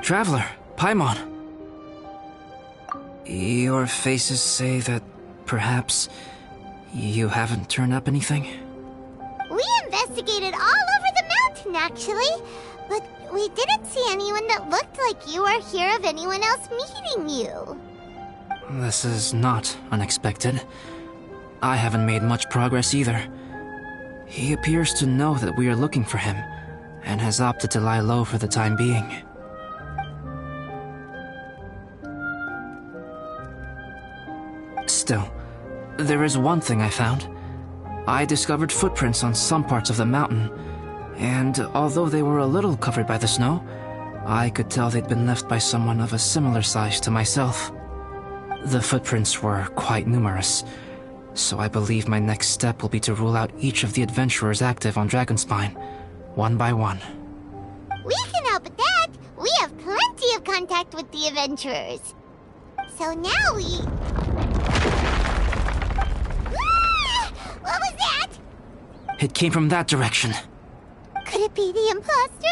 Traveler, Paimon. Your faces say that perhaps you haven't turned up anything? We investigated all over the mountain, actually, but we didn't see anyone that looked like you or hear of anyone else meeting you. This is not unexpected. I haven't made much progress either. He appears to know that we are looking for him, and has opted to lie low for the time being. Still, there is one thing I found. I discovered footprints on some parts of the mountain, and although they were a little covered by the snow, I could tell they'd been left by someone of a similar size to myself. The footprints were quite numerous, so I believe my next step will be to rule out each of the adventurers active on Dragonspine, one by one. We can help with that! We have plenty of contact with the adventurers. So now we... What was that? It came from that direction. Could it be the imposter?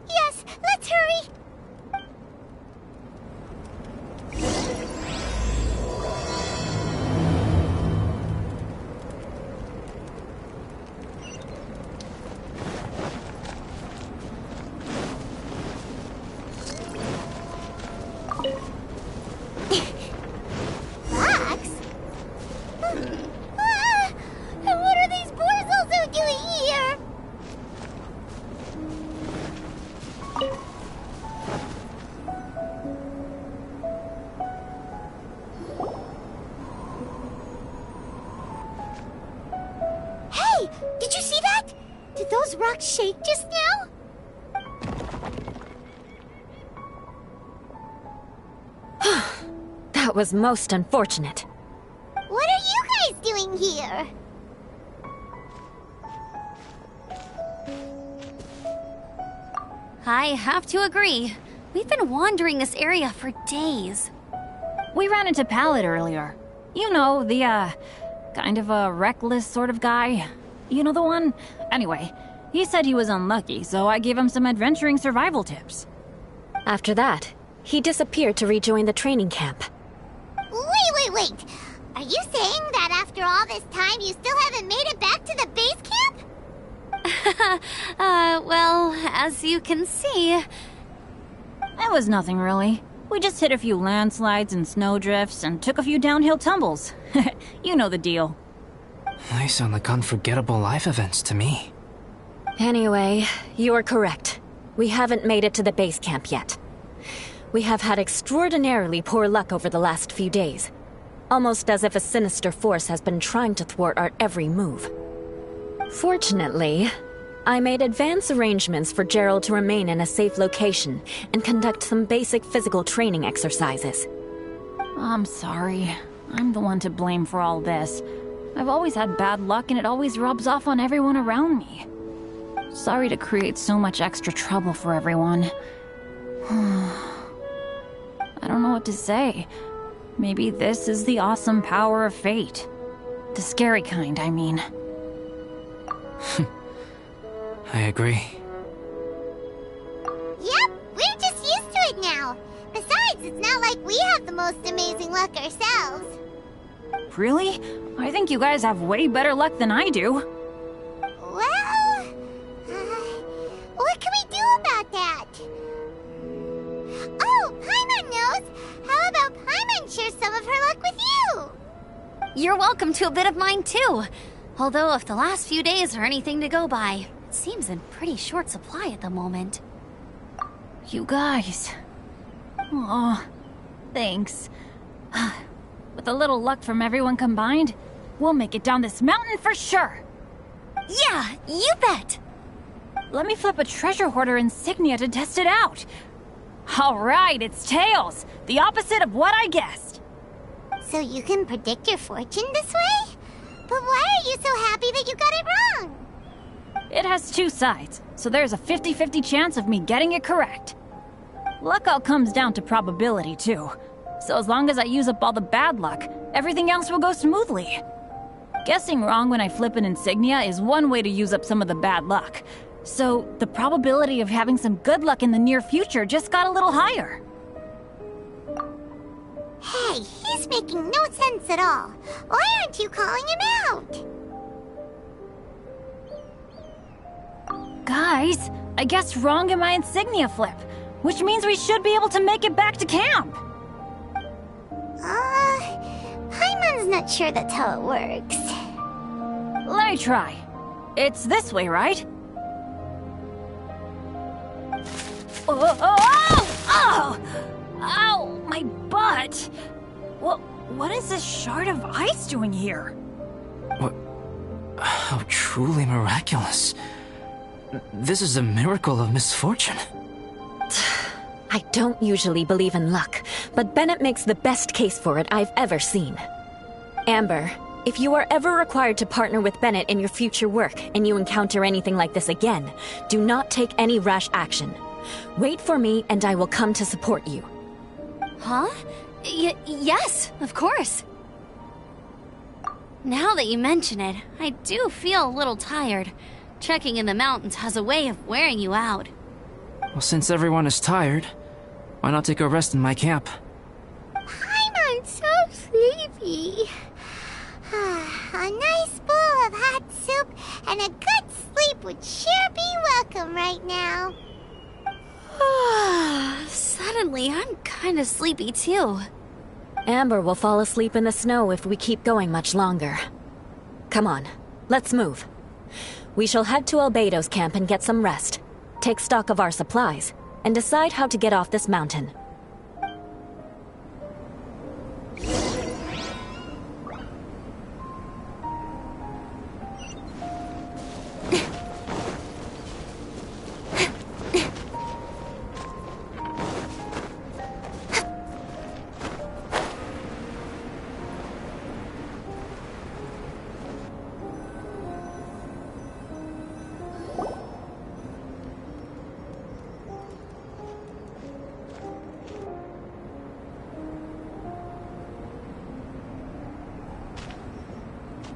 Yes, let's hurry! Shake just now? That was most unfortunate. What are you guys doing here? I have to agree. We've been wandering this area for days. We ran into Pallet earlier. You know, the, kind of a reckless sort of guy. You know the one? Anyway, he said he was unlucky, so I gave him some adventuring survival tips. After that, he disappeared to rejoin the training camp. Wait! Are you saying that after all this time you still haven't made it back to the base camp? Well, as you can see... It was nothing really. We just hit a few landslides and snowdrifts and took a few downhill tumbles. You know the deal. They sound like unforgettable life events to me. Anyway, you're correct. We haven't made it to the base camp yet. We have had extraordinarily poor luck over the last few days. Almost as if a sinister force has been trying to thwart our every move. Fortunately, I made advance arrangements for Gerald to remain in a safe location and conduct some basic physical training exercises. I'm sorry. I'm the one to blame for all this. I've always had bad luck and it always rubs off on everyone around me. Sorry to create so much extra trouble for everyone. I don't know what to say. Maybe this is the awesome power of fate. The scary kind, I mean. I agree. Yep, we're just used to it now. Besides, it's not like we have the most amazing luck ourselves. Really? I think you guys have way better luck than I do. Well, what can we do about that? Oh, Paimon knows! How about Paimon share some of her luck with you? You're welcome to a bit of mine too. Although if the last few days are anything to go by, it seems in pretty short supply at the moment. You guys. Aw, thanks. With a little luck from everyone combined, we'll make it down this mountain for sure. Yeah, you bet! let me flip a treasure hoarder insignia to test it out. Alright, it's tails! The opposite of what I guessed. So you can predict your fortune this way? But why are you so happy that you got it wrong? It has two sides, so there's a 50-50 chance of me getting it correct. Luck all comes down to probability, too. So as long as I use up all the bad luck, everything else will go smoothly. Guessing wrong when I flip an insignia is one way to use up some of the bad luck. So the probability of having some good luck in the near future just got a little higher. Hey, he's making no sense at all. Why aren't you calling him out? Guys, I guessed wrong in my insignia flip, which means we should be able to make it back to camp. Paimon's not sure that's how it works. Let me try. It's this way, right? Oh! Ow! My butt! What is this shard of ice doing here? What? How truly miraculous. This is a miracle of misfortune. I don't usually believe in luck, but Bennett makes the best case for it I've ever seen. Amber, if you are ever required to partner with Bennett in your future work and you encounter anything like this again, do not take any rash action. Wait for me and I will come to support you. Huh? Yes, of course. Now that you mention it, I do feel a little tired. Trekking in the mountains has a way of wearing you out. Well, since everyone is tired, why not take a rest in my camp? Paimon's so sleepy. A nice bowl of hot soup and a good sleep would sure be welcome right now. Suddenly, I'm kinda sleepy too. Amber will fall asleep in the snow if we keep going much longer. Come on, let's move. We shall head to Albedo's camp and get some rest, take stock of our supplies, and decide how to get off this mountain.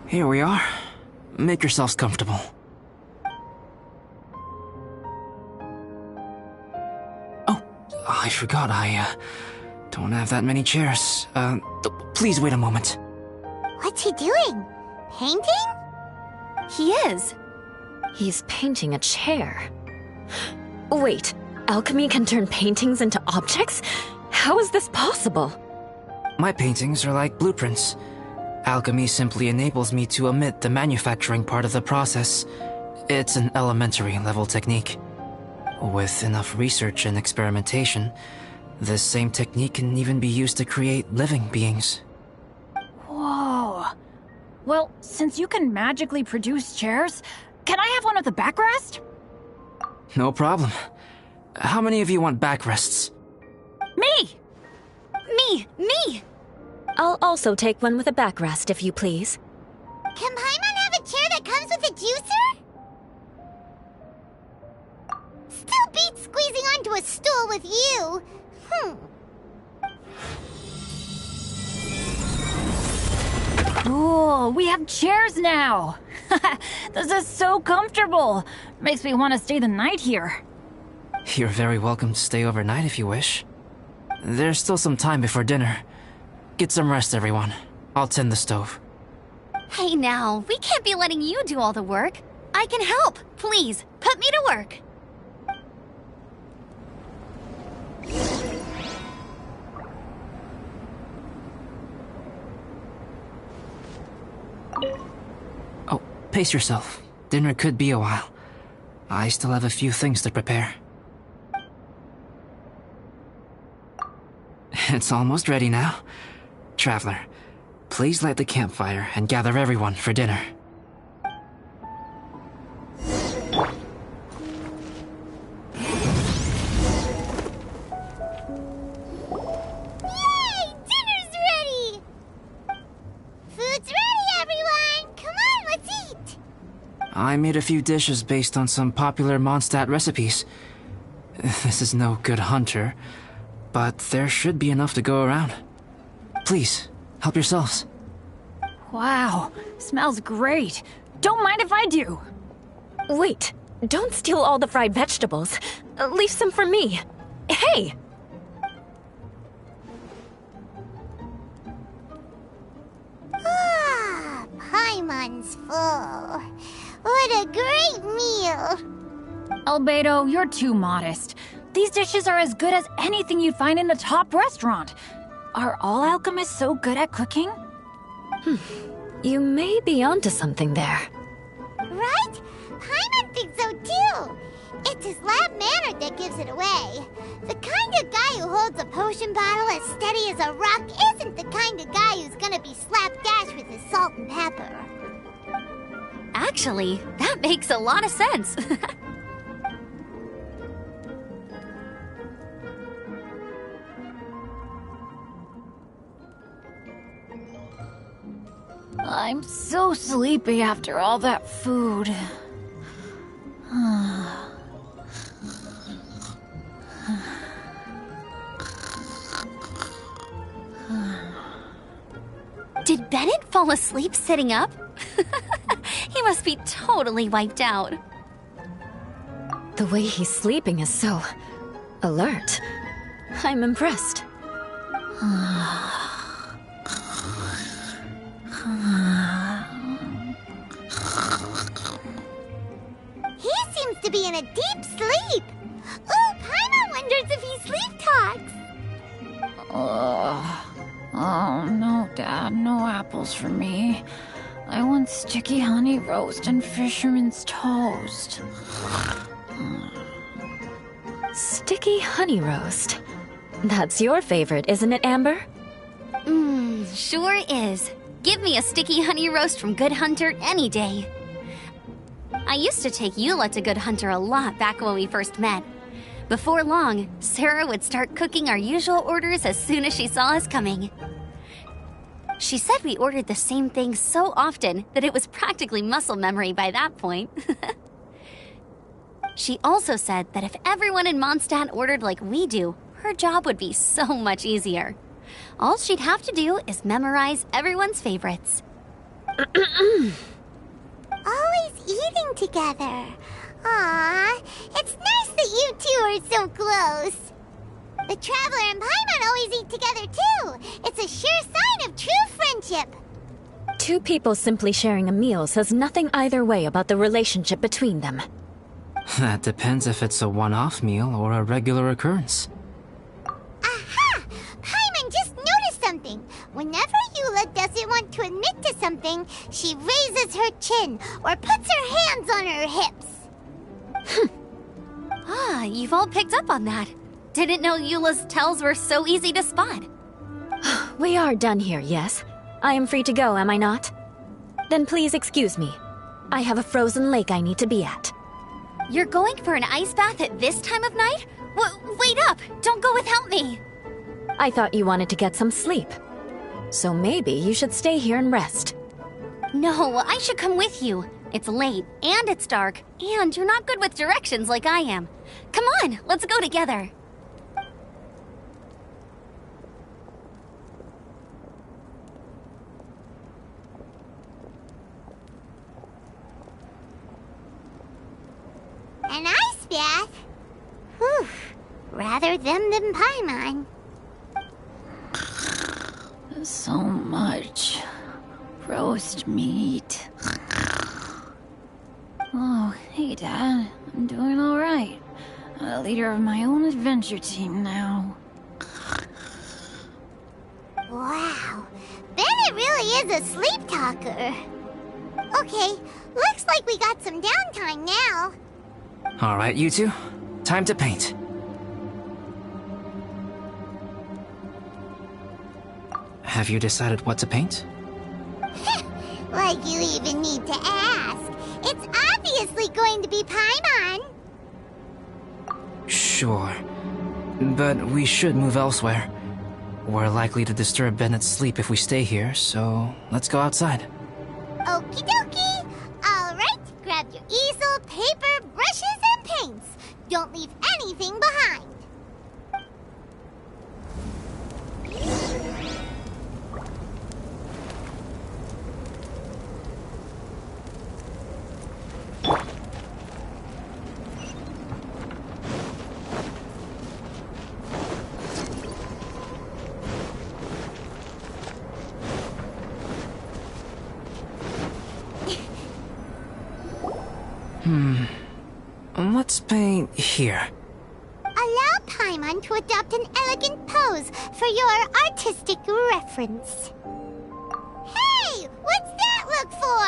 Here we are. Make yourselves comfortable. Oh, I forgot I, don't have that many chairs. Please wait a moment. What's he doing? Painting? He is. He's painting a chair. Wait, alchemy can turn paintings into objects? How is this possible? My paintings are like blueprints. Alchemy simply enables me to omit the manufacturing part of the process. It's an elementary level technique. With enough research and experimentation, this same technique can even be used to create living beings. Whoa. Well, since you can magically produce chairs, can I have one with a backrest? No problem. How many of you want backrests? Me! Me! I'll also take one with a backrest, if you please. Can Paimon have a chair that comes with a juicer? Still beats squeezing onto a stool with you. Cool, we have chairs now! This is so comfortable! Makes me want to stay the night here. You're very welcome to stay overnight if you wish. There's still some time before dinner. Get some rest, everyone. I'll tend the stove. Hey now, we can't be letting you do all the work. I can help. Please, put me to work. Oh, pace yourself. Dinner could be a while. I still have a few things to prepare. It's almost ready now. Traveler, please light the campfire and gather everyone for dinner. I made a few dishes based on some popular Mondstadt recipes. This is no good hunter, but there should be enough to go around. Please, help yourselves. Wow, smells great. Don't mind if I do. Wait, don't steal all the fried vegetables. Leave some for me. Hey! Ah, Paimon's full. What a great meal! Albedo, you're too modest. These dishes are as good as anything you'd find in a top restaurant. Are all alchemists so good at cooking? You may be onto something there. Right? Paimon thinks so too. It's his lab manner that gives it away. The kind of guy who holds a potion bottle as steady as a rock isn't the kind of guy who's gonna be slapdash with his salt and pepper. Actually, that makes a lot of sense. I'm so sleepy after all that food. Did Bennett fall asleep sitting up? He must be totally wiped out. The way he's sleeping is so alert. I'm impressed. He seems to be in a deep sleep. Ooh, Paimon wonders if he sleep talks. Oh, no, Dad, no apples for me. I want sticky honey roast and fisherman's toast. Sticky honey roast. That's your favorite, isn't it, Amber? Sure is. Give me a sticky honey roast from Good Hunter any day. I used to take Eula to Good Hunter a lot back when we first met. Before long, Sarah would start cooking our usual orders as soon as she saw us coming. She said we ordered the same thing so often that it was practically muscle memory by that point. She also said that if everyone in Mondstadt ordered like we do, her job would be so much easier. All she'd have to do is memorize everyone's favorites. Always eating together. Aww, it's nice that you two are so close. The Traveler and Paimon always eat together too. It's a sure sign of true friendship. Two people simply sharing a meal says nothing either way about the relationship between them. That depends if it's a one-off meal or a regular occurrence. Aha! Paimon just noticed something. Whenever Eula doesn't want to admit to something, she raises her chin or puts her hands on her hips. Ah, you've all picked up on that. Didn't know Eula's tells were so easy to spot. We are done here, yes? I am free to go, am I not? Then please excuse me. I have a frozen lake I need to be at. You're going for an ice bath at this time of night? Wait up! Don't go without me! I thought you wanted to get some sleep. So maybe you should stay here and rest. No, I should come with you. It's late, and it's dark, and you're not good with directions like I am. Come on, let's go together. An ice bath? Whew. Rather them than Paimon. So much roast meat. Oh, hey, Dad. I'm doing all right. A leader of my own adventure team now. Wow. Bennett really is a sleep talker. Okay, looks like we got some downtime now. All right, you two. Time to paint. Have you decided what to paint? Like you even need to ask. It's obviously going to be Paimon. Sure. But we should move elsewhere. We're likely to disturb Bennett's sleep if we stay here, so let's go outside. Okie dokie. All right, grab your won't leave anything behind. Let's paint here. Allow Paimon to adopt an elegant pose for your artistic reference. Hey! What's that look for?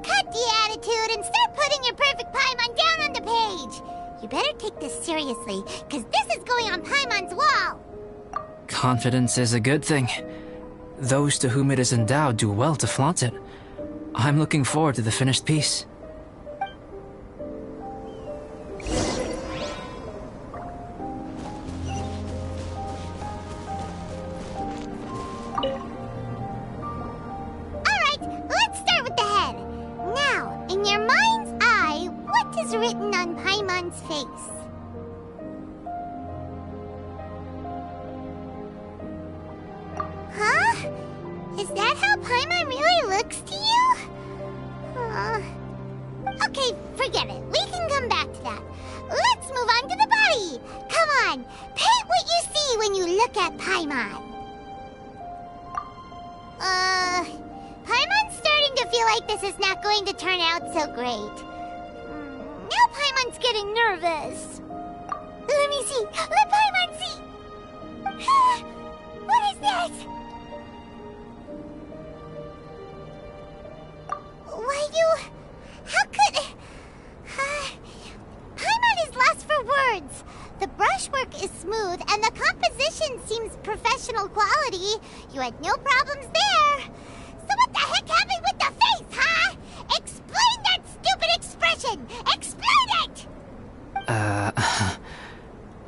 Cut the attitude and start putting your perfect Paimon down on the page. You better take this seriously, because this is going on Paimon's wall. Confidence is a good thing. Those to whom it is endowed do well to flaunt it. I'm looking forward to the finished piece. Paimon's starting to feel like this is not going to turn out so great. Now Paimon's getting nervous. Let me see. Let Paimon see. What is that? How could... Paimon is lost for words. The brushwork is smooth, and the composition seems professional quality. You had no problems there. So what the heck happened with the face, huh? Explain that stupid expression! Explain it!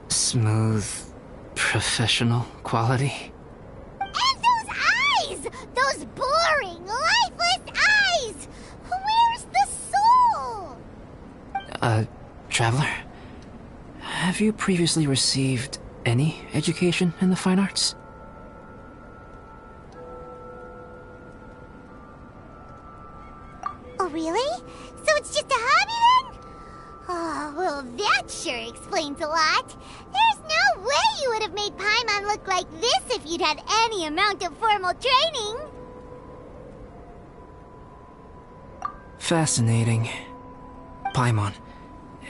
Smooth, professional quality. And those eyes! Those boring, lifeless eyes! Where's the soul? Traveler? Have you previously received any education in the fine arts? Oh, really? So it's just a hobby then? Oh, well, that sure explains a lot. There's no way you would have made Paimon look like this if you'd had any amount of formal training. Fascinating. Paimon,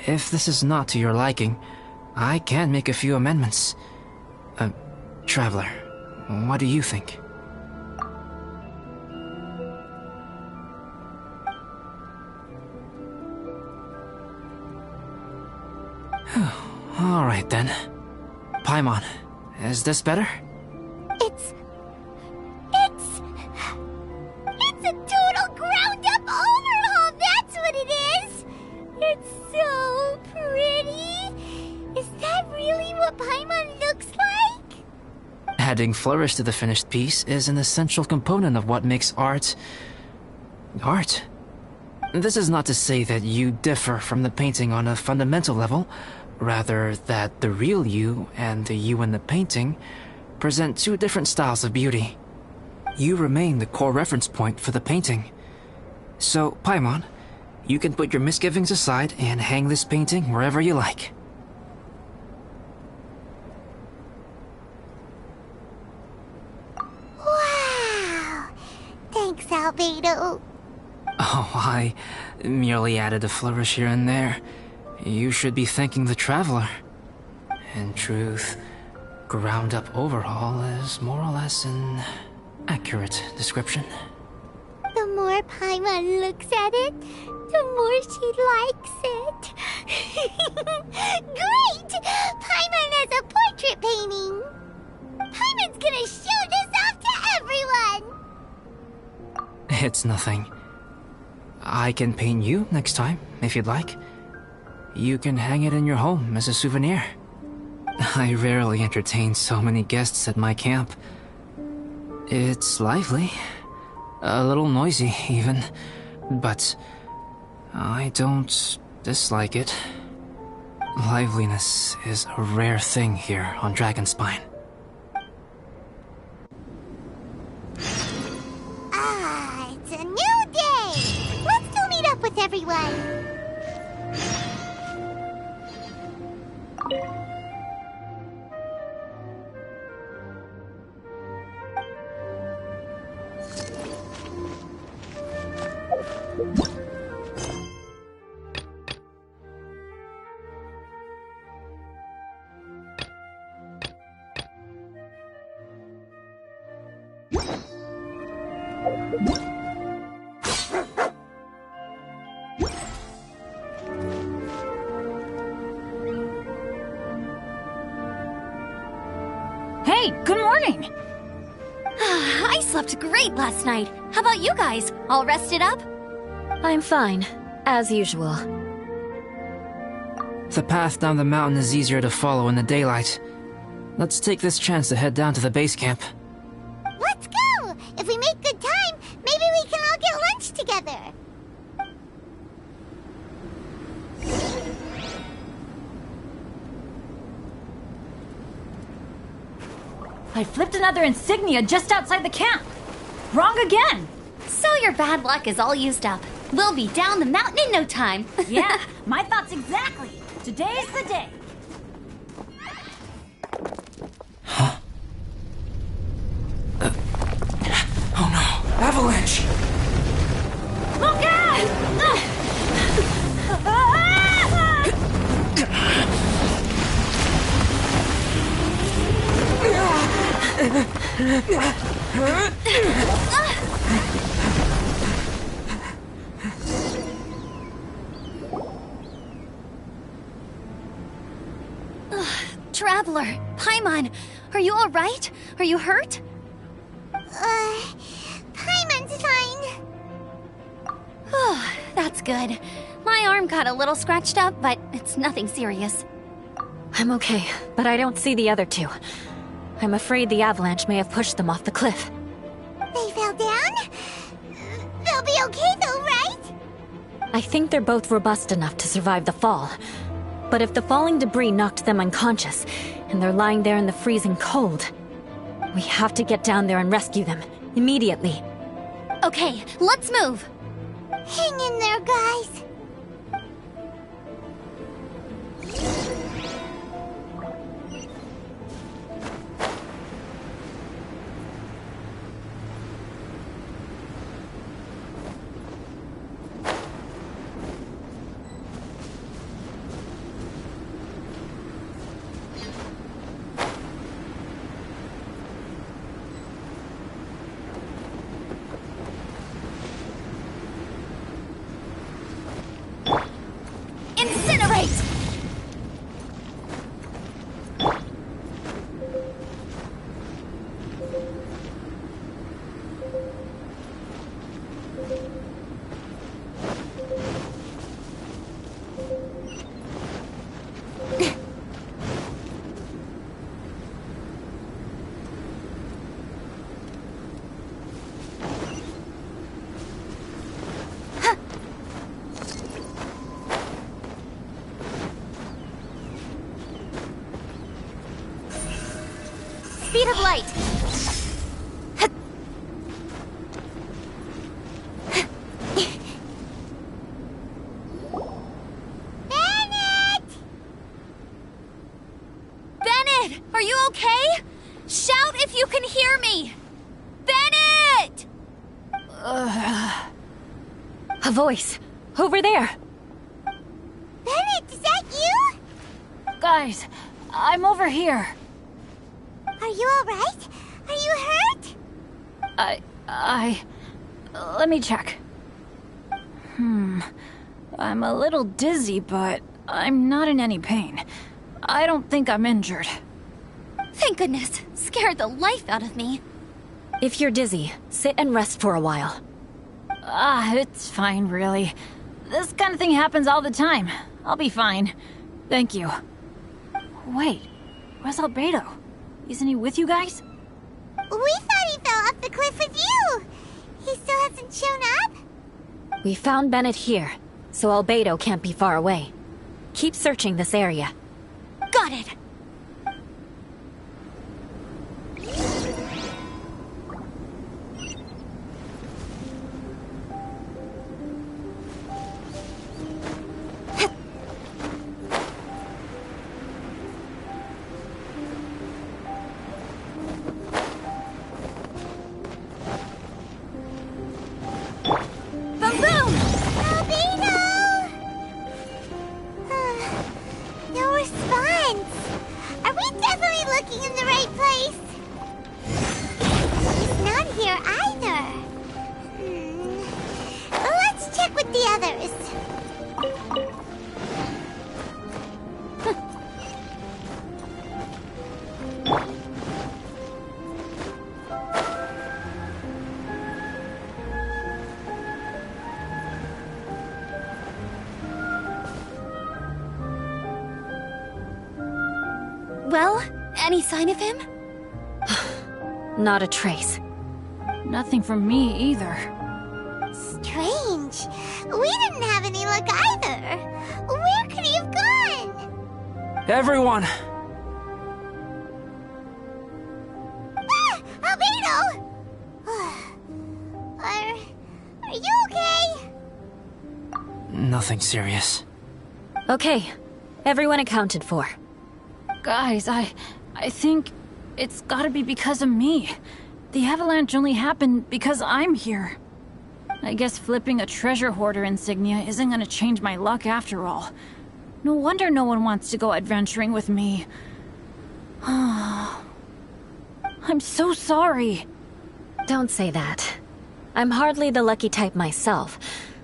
if this is not to your liking, I can make a few amendments. Traveler, what do you think? All right then. Paimon, is this better? It's a total ground-up overhaul, that's what it is! It's so pretty! Is that really what Paimon looks like? Adding flourish to the finished piece is an essential component of what makes art... art. This is not to say that you differ from the painting on a fundamental level, rather that the real you and the you in the painting present two different styles of beauty. You remain the core reference point for the painting. So, Paimon, you can put your misgivings aside and hang this painting wherever you like. Wow! Thanks, Albedo. Oh, I merely added a flourish here and there. You should be thanking the Traveler. In truth, ground-up overhaul is more or less an accurate description. The more Paimon looks at it, the more she likes it. Great! Paimon has a portrait painting! Paimon's gonna show this off to everyone! It's nothing. I can paint you next time, if you'd like. You can hang it in your home as a souvenir. I rarely entertain so many guests at my camp. It's lively. A little noisy, even. But I don't dislike it. Liveliness is a rare thing here on Dragonspine. Ah, it's a new day! Let's go meet up with everyone! Hey, good morning! I slept great last night. How about you guys? All rested up? I'm fine, as usual. The path down the mountain is easier to follow in the daylight. Let's take this chance to head down to the base camp. Let's go! If we make good time, maybe we can all get lunch together. I flipped another insignia just outside the camp. Wrong again! So your bad luck is all used up. We'll be down the mountain in no time. Yeah, my thoughts exactly. Today's the day. Oh no! Avalanche! Look out! Traveler, Paimon, are you all right? Are you hurt? Paimon's fine. Oh, that's good. My arm got a little scratched up, but it's nothing serious. I'm okay, but I don't see the other two. I'm afraid the avalanche may have pushed them off the cliff. They fell down? They'll be okay though, right? I think they're both robust enough to survive the fall. But if the falling debris knocked them unconscious, and they're lying there in the freezing cold, we have to get down there and rescue them, immediately. Okay, let's move. Hang in there, guys. Incinerate! Speed of light! Bennett! Bennett! Are you okay? Shout if you can hear me! Bennett! A voice! Over there! Bennett, is that you? Guys, I'm over here. Are you alright? Are you hurt? Let me check. I'm a little dizzy, but I'm not in any pain. I don't think I'm injured. Thank goodness. Scared the life out of me. If you're dizzy, sit and rest for a while. It's fine, really. This kind of thing happens all the time. I'll be fine. Thank you. Wait, where's Albedo? Isn't he with you guys? We thought he fell off the cliff with you. He still hasn't shown up? We found Bennett here, so Albedo can't be far away. Keep searching this area. Got it! Well, any sign of him? Not a trace. Nothing from me either. Strange. We didn't have any luck either. Where could he have gone? Everyone! Ah! Albedo! Are you okay? Nothing serious. Okay, everyone accounted for. Guys, I think it's gotta be because of me. The avalanche only happened because I'm here. I guess flipping a treasure hoarder insignia isn't gonna change my luck after all. No wonder no one wants to go adventuring with me. I'm so sorry. Don't say that. I'm hardly the lucky type myself,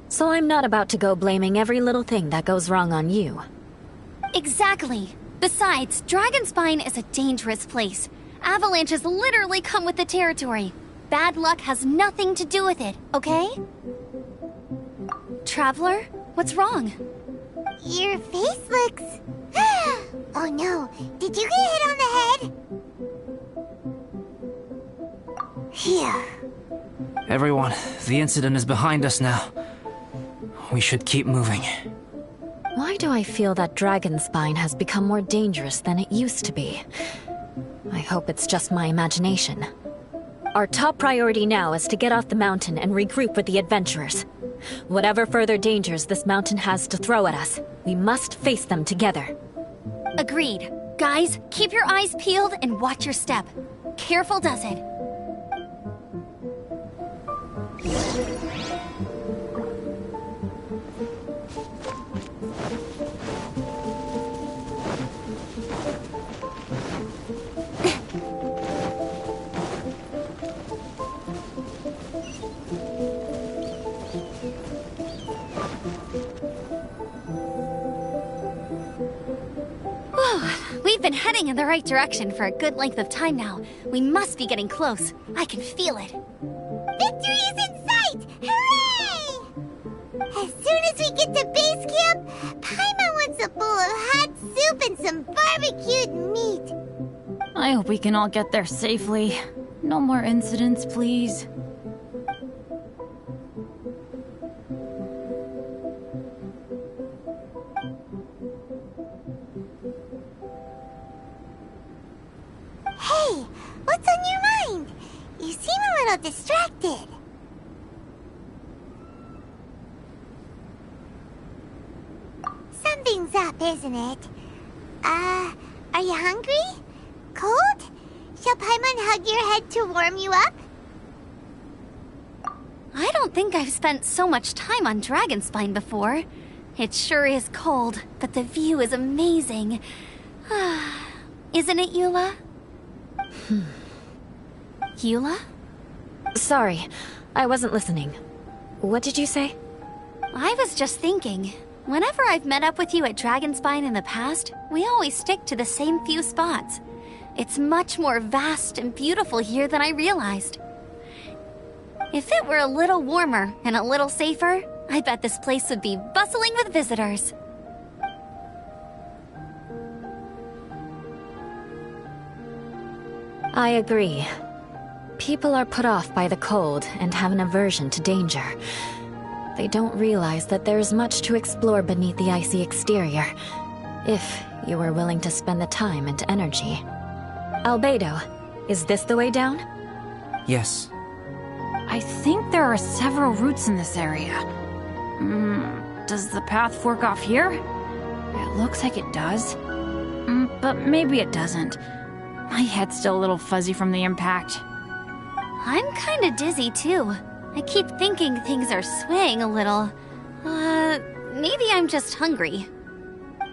so I'm not about to go blaming every little thing that goes wrong on you. Exactly. Besides, Dragonspine is a dangerous place. Avalanches literally come with the territory. Bad luck has nothing to do with it, okay? Traveler, what's wrong? Your face looks... Oh no, did you get hit on the head? Here. Everyone, the incident is behind us now. We should keep moving. Why do I feel that Dragonspine has become more dangerous than it used to be? I hope it's just my imagination. Our top priority now is to get off the mountain and regroup with the adventurers. Whatever further dangers this mountain has to throw at us, we must face them together. Agreed. Guys, keep your eyes peeled and watch your step. Careful does it. We've been heading in the right direction for a good length of time now. We must be getting close. I can feel it. Victory is in sight! Hooray! As soon as we get to base camp, Paimon wants a bowl of hot soup and some barbecued meat. I hope we can all get there safely. No more incidents, please. Hey, what's on your mind? You seem a little distracted. Something's up, isn't it? Are you hungry? Cold? Shall Paimon hug your head to warm you up? I don't think I've spent so much time on Dragonspine before. It sure is cold, but the view is amazing. Isn't it, Eula? Eula? Sorry, I wasn't listening. What did you say? I was just thinking. Whenever I've met up with you at Dragonspine in the past, we always stick to the same few spots. It's much more vast and beautiful here than I realized. If it were a little warmer and a little safer, I bet this place would be bustling with visitors. I agree. People are put off by the cold and have an aversion to danger. They don't realize that there is much to explore beneath the icy exterior, If you were willing to spend the time and energy. Albedo, is this the way down? Yes. I think there are several routes in this area. Does the path fork off here? It looks like it does. But maybe it doesn't. My head's still a little fuzzy from the impact. I'm kinda dizzy too. I keep thinking things are swaying a little. Maybe I'm just hungry.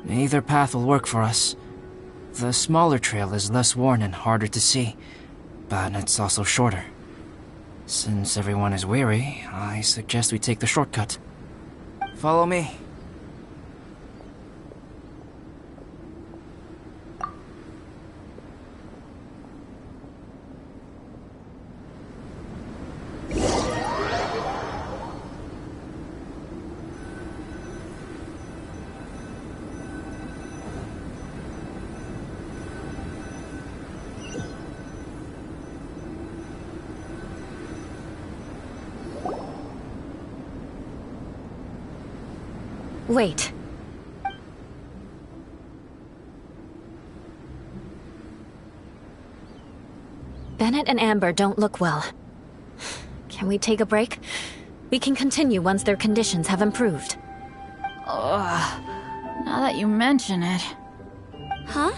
Either path will work for us. The smaller trail is less worn and harder to see, but it's also shorter. Since everyone is weary, I suggest we take the shortcut. Follow me. Wait. Bennett and Amber don't look well. Can we take a break? We can continue once their conditions have improved. Ugh. Now that you mention it. Huh?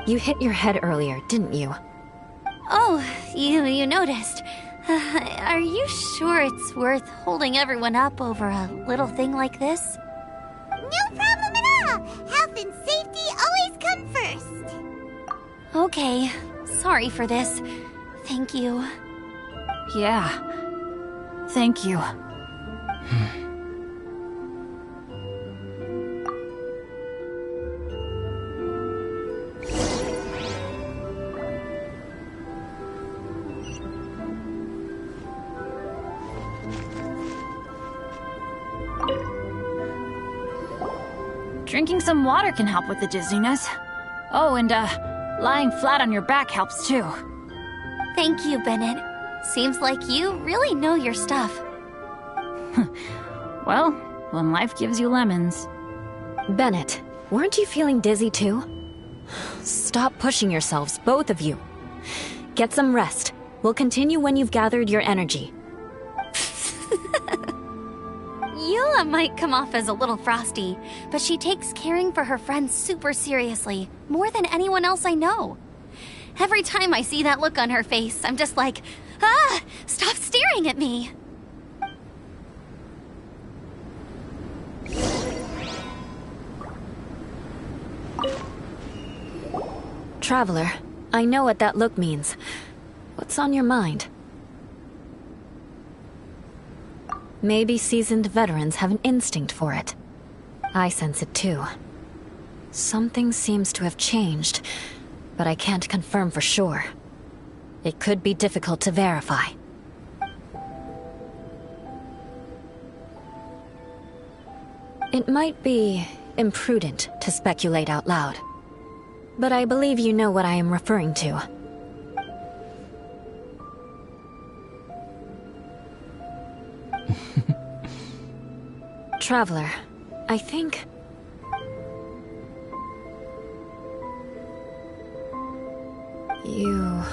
You hit your head earlier, didn't you? Oh, you noticed. Are you sure it's worth holding everyone up over a little thing like this? No problem at all! Health and safety always come first! Okay, sorry for this. Thank you. Yeah. Thank you. Drinking some water can help with the dizziness. Oh, and lying flat on your back helps too. Thank you, Bennett. Seems like you really know your stuff. Well, when life gives you lemons. Bennett, weren't you feeling dizzy too? Stop pushing yourselves, both of you. Get some rest. We'll continue when you've gathered your energy. Eula might come off as a little frosty, but she takes caring for her friends super seriously, more than anyone else I know. Every time I see that look on her face, I'm just like, ah, stop staring at me. Traveler, I know what that look means. What's on your mind? Maybe seasoned veterans have an instinct for it. I sense it too. Something seems to have changed, but I can't confirm for sure. It could be difficult to verify. It might be imprudent to speculate out loud, but I believe you know what I am referring to. Traveler, I think... you...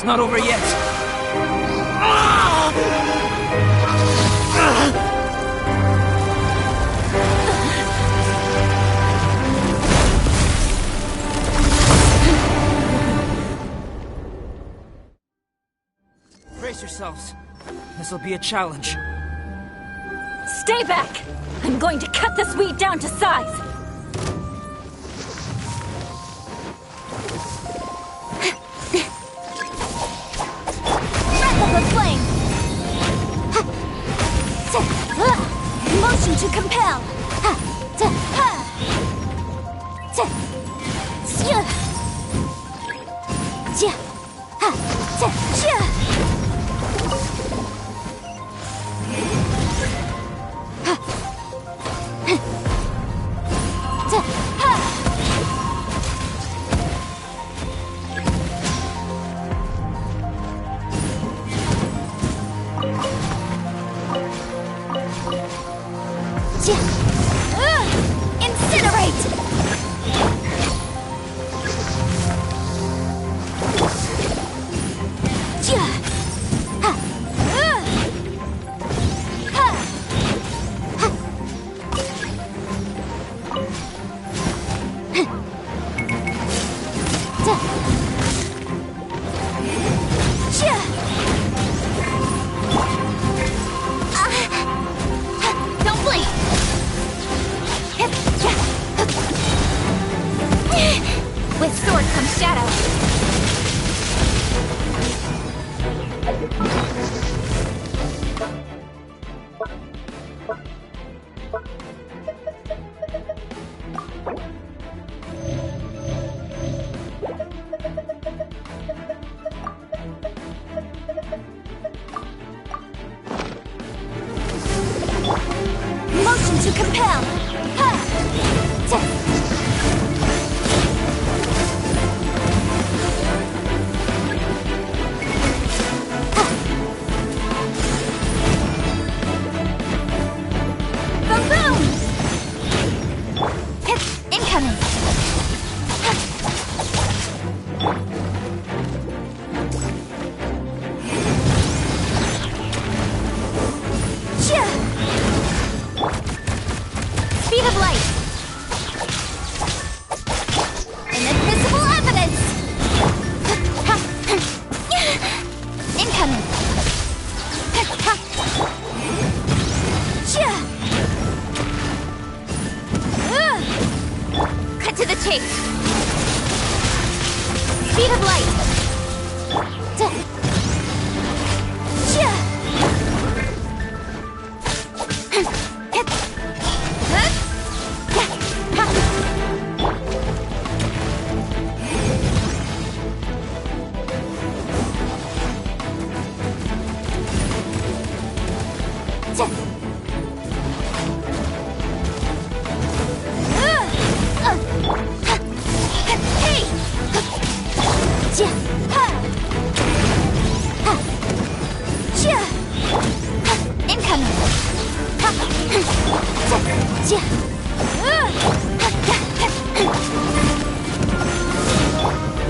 It's not over yet. Brace yourselves. This'll be a challenge. Stay back! I'm going to cut this weed down to size! Wrap up the flame! Motion to compel!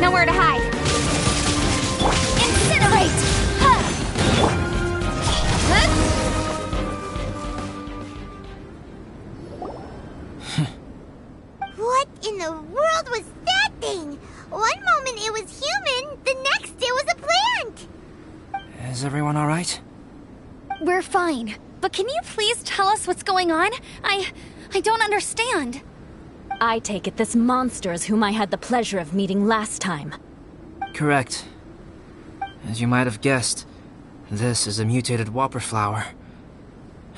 Nowhere to hide. Incinerate! What in the world was that thing? One moment it was human, the next it was a plant! Is everyone alright? We're fine. But can you please tell us what's going on? I don't understand. I take it this monster is whom I had the pleasure of meeting last time. Correct. As you might have guessed, this is a mutated whopper flower.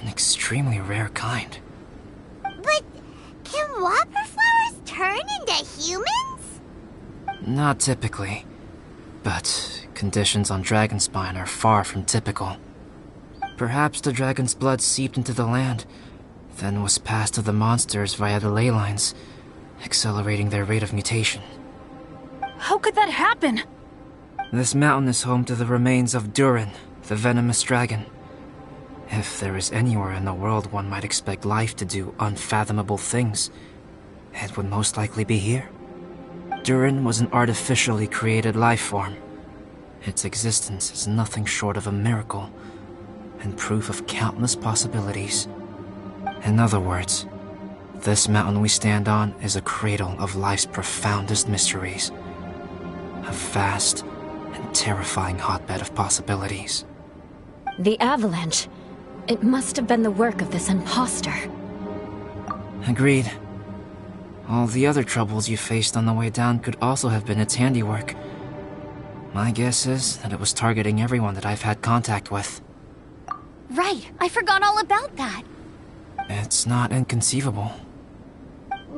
An extremely rare kind. But can whopper flowers turn into humans? Not typically, but conditions on Dragonspine are far from typical. Perhaps the dragon's blood seeped into the land, then was passed to the monsters via the ley lines, accelerating their rate of mutation. How could that happen? This mountain is home to the remains of Durin, the venomous dragon. If there is anywhere in the world one might expect life to do unfathomable things, it would most likely be here. Durin was an artificially created life form. Its existence is nothing short of a miracle, and proof of countless possibilities. In other words, this mountain we stand on is a cradle of life's profoundest mysteries. A vast and terrifying hotbed of possibilities. The avalanche. It must have been the work of this imposter. Agreed. All the other troubles you faced on the way down could also have been its handiwork. My guess is that it was targeting everyone that I've had contact with. Right, I forgot all about that. It's not inconceivable.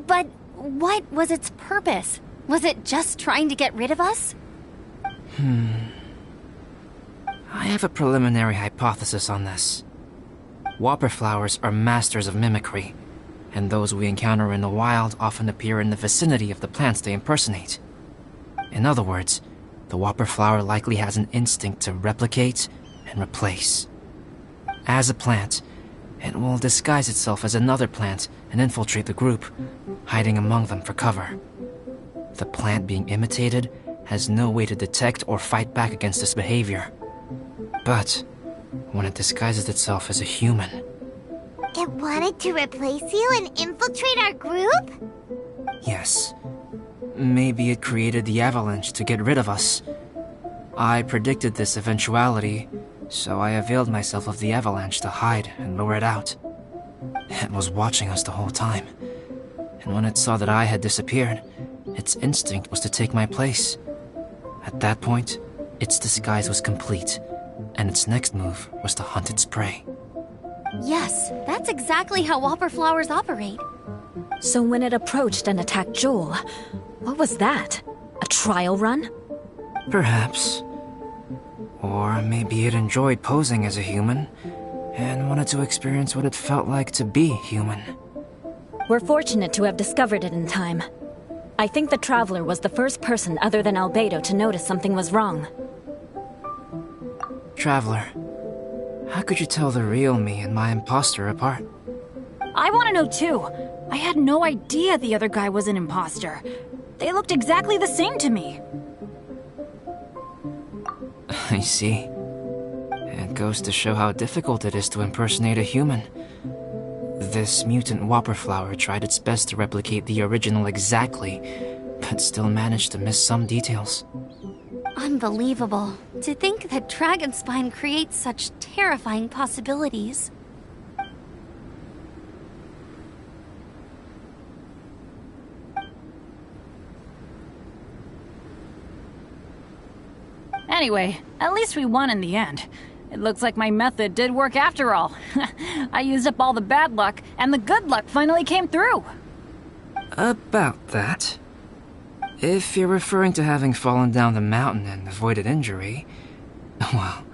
But what was its purpose? Was it just trying to get rid of us? I have a preliminary hypothesis on this. Whopper flowers are masters of mimicry, and those we encounter in the wild often appear in the vicinity of the plants they impersonate. In other words, the whopper flower likely has an instinct to replicate and replace. As a plant, it will disguise itself as another plant and infiltrate the group, hiding among them for cover. The plant being imitated has no way to detect or fight back against this behavior. But when it disguises itself as a human... It wanted to replace you and infiltrate our group? Yes. Maybe it created the avalanche to get rid of us. I predicted this eventuality, so I availed myself of the avalanche to hide and lure it out. It was watching us the whole time, and when it saw that I had disappeared, its instinct was to take my place. At that point, its disguise was complete, and its next move was to hunt its prey. Yes, that's exactly how whopper flowers operate. So when it approached and attacked Joel, what was that? A trial run? Perhaps. Or maybe it enjoyed posing as a human, and wanted to experience what it felt like to be human. We're fortunate to have discovered it in time. I think the Traveler was the first person other than Albedo to notice something was wrong. Traveler, how could you tell the real me and my imposter apart? I want to know too. I had no idea the other guy was an imposter. They looked exactly the same to me. I see. It goes to show how difficult it is to impersonate a human. This mutant whopper flower tried its best to replicate the original exactly, but still managed to miss some details. Unbelievable. To think that Dragonspine creates such terrifying possibilities. Anyway, at least we won in the end. It looks like my method did work after all. I used up all the bad luck, and the good luck finally came through. About that. If you're referring to having fallen down the mountain and avoided injury, well,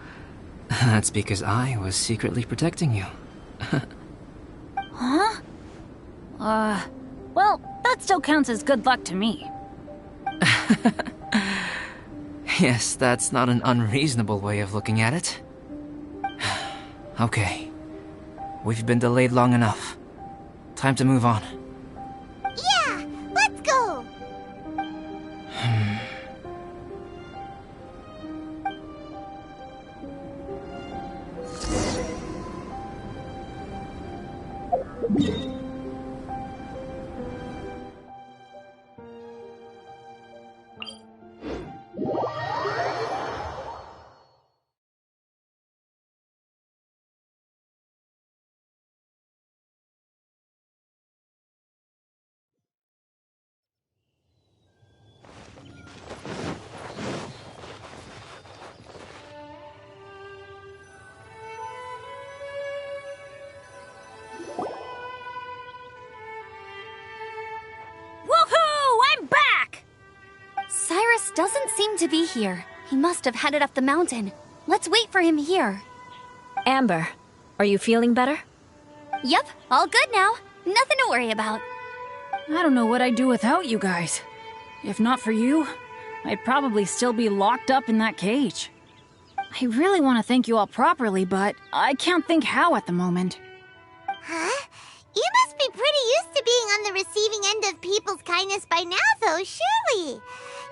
that's because I was secretly protecting you. Huh? Well, that still counts as good luck to me. Yes, that's not an unreasonable way of looking at it. Okay. We've been delayed long enough. Time to move on. Yeah, let's go! Doesn't seem to be here. He must have headed up the mountain. Let's wait for him here. Amber, are you feeling better? Yep, all good now. Nothing to worry about. I don't know what I'd do without you guys. If not for you, I'd probably still be locked up in that cage. I really want to thank you all properly, but I can't think how at the moment. Huh? You must be pretty used to being on the receiving end of people's kindness by now, though, surely.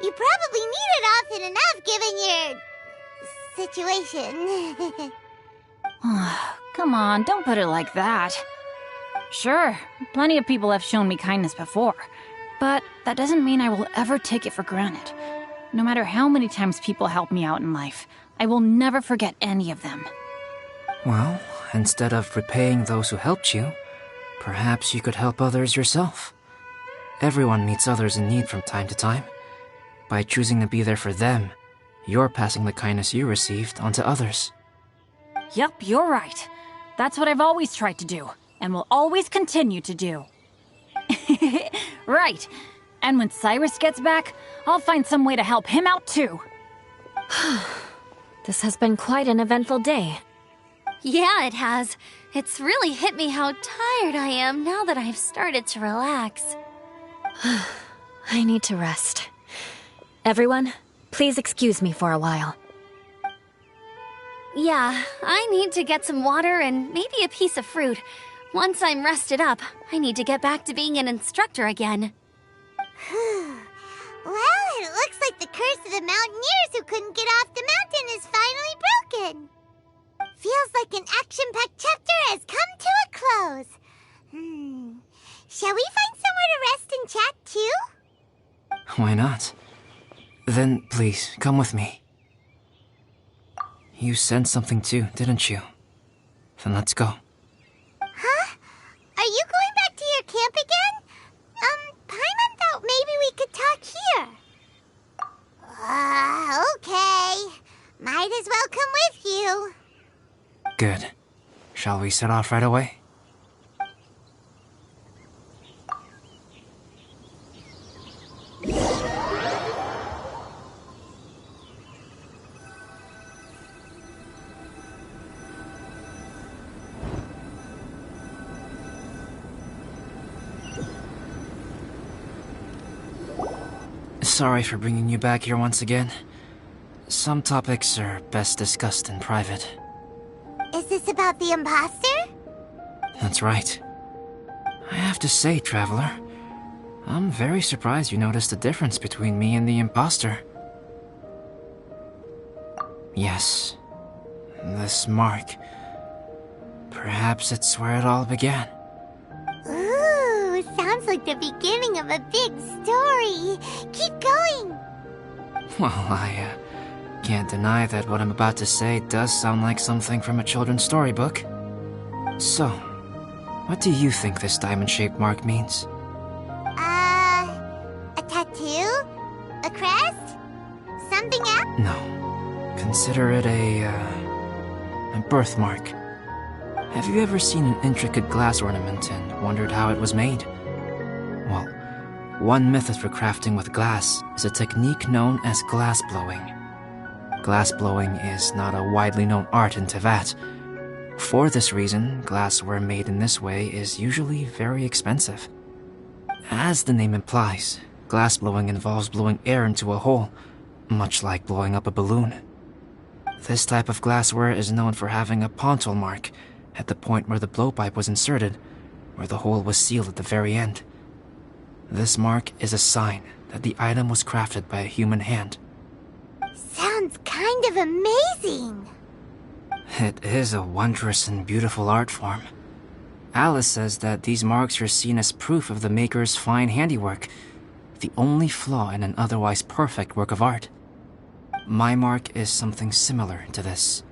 You probably need it often enough, given your situation. Come on, don't put it like that. Sure, plenty of people have shown me kindness before, but that doesn't mean I will ever take it for granted. No matter how many times people help me out in life, I will never forget any of them. Well, instead of repaying those who helped you, perhaps you could help others yourself. Everyone meets others in need from time to time. By choosing to be there for them, you're passing the kindness you received onto others. Yep, you're right. That's what I've always tried to do, and will always continue to do. Right. And when Cyrus gets back, I'll find some way to help him out too. This has been quite an eventful day. Yeah, it has. It's really hit me how tired I am now that I've started to relax. I need to rest. Everyone, please excuse me for a while. Yeah, I need to get some water and maybe a piece of fruit. Once I'm rested up, I need to get back to being an instructor again. Well, it looks like the curse of the mountaineers who couldn't get off the mountain is finally broken. Feels like an action-packed chapter has come to a close. Shall we find somewhere to rest and chat too? Why not? Then please, come with me. You sensed something too, didn't you? Then let's go. Huh? Are you going back to your camp again? Paimon thought maybe we could talk here. Okay. Might as well come with you. Good. Shall we set off right away? Sorry for bringing you back here once again. Some topics are best discussed in private. Is this about the imposter? That's right. I have to say, Traveler, I'm very surprised you noticed the difference between me and the imposter. Yes, this mark. Perhaps it's where it all began. Ooh, sounds like the beginning of a big story. Keep going. Well, I can't deny that what I'm about to say does sound like something from a children's storybook. So, what do you think this diamond-shaped mark means? A tattoo? A crest? Something else? No. Consider it a birthmark. Have you ever seen an intricate glass ornament and wondered how it was made? Well, one method for crafting with glass is a technique known as glass blowing. Glass blowing is not a widely known art in Teyvat. For this reason, glassware made in this way is usually very expensive. As the name implies, glass blowing involves blowing air into a hole, much like blowing up a balloon. This type of glassware is known for having a pontal mark at the point where the blowpipe was inserted, where the hole was sealed at the very end. This mark is a sign that the item was crafted by a human hand. Sounds kind of amazing. It is a wondrous and beautiful art form. Alice says that these marks are seen as proof of the maker's fine handiwork, the only flaw in an otherwise perfect work of art. My mark is something similar to this.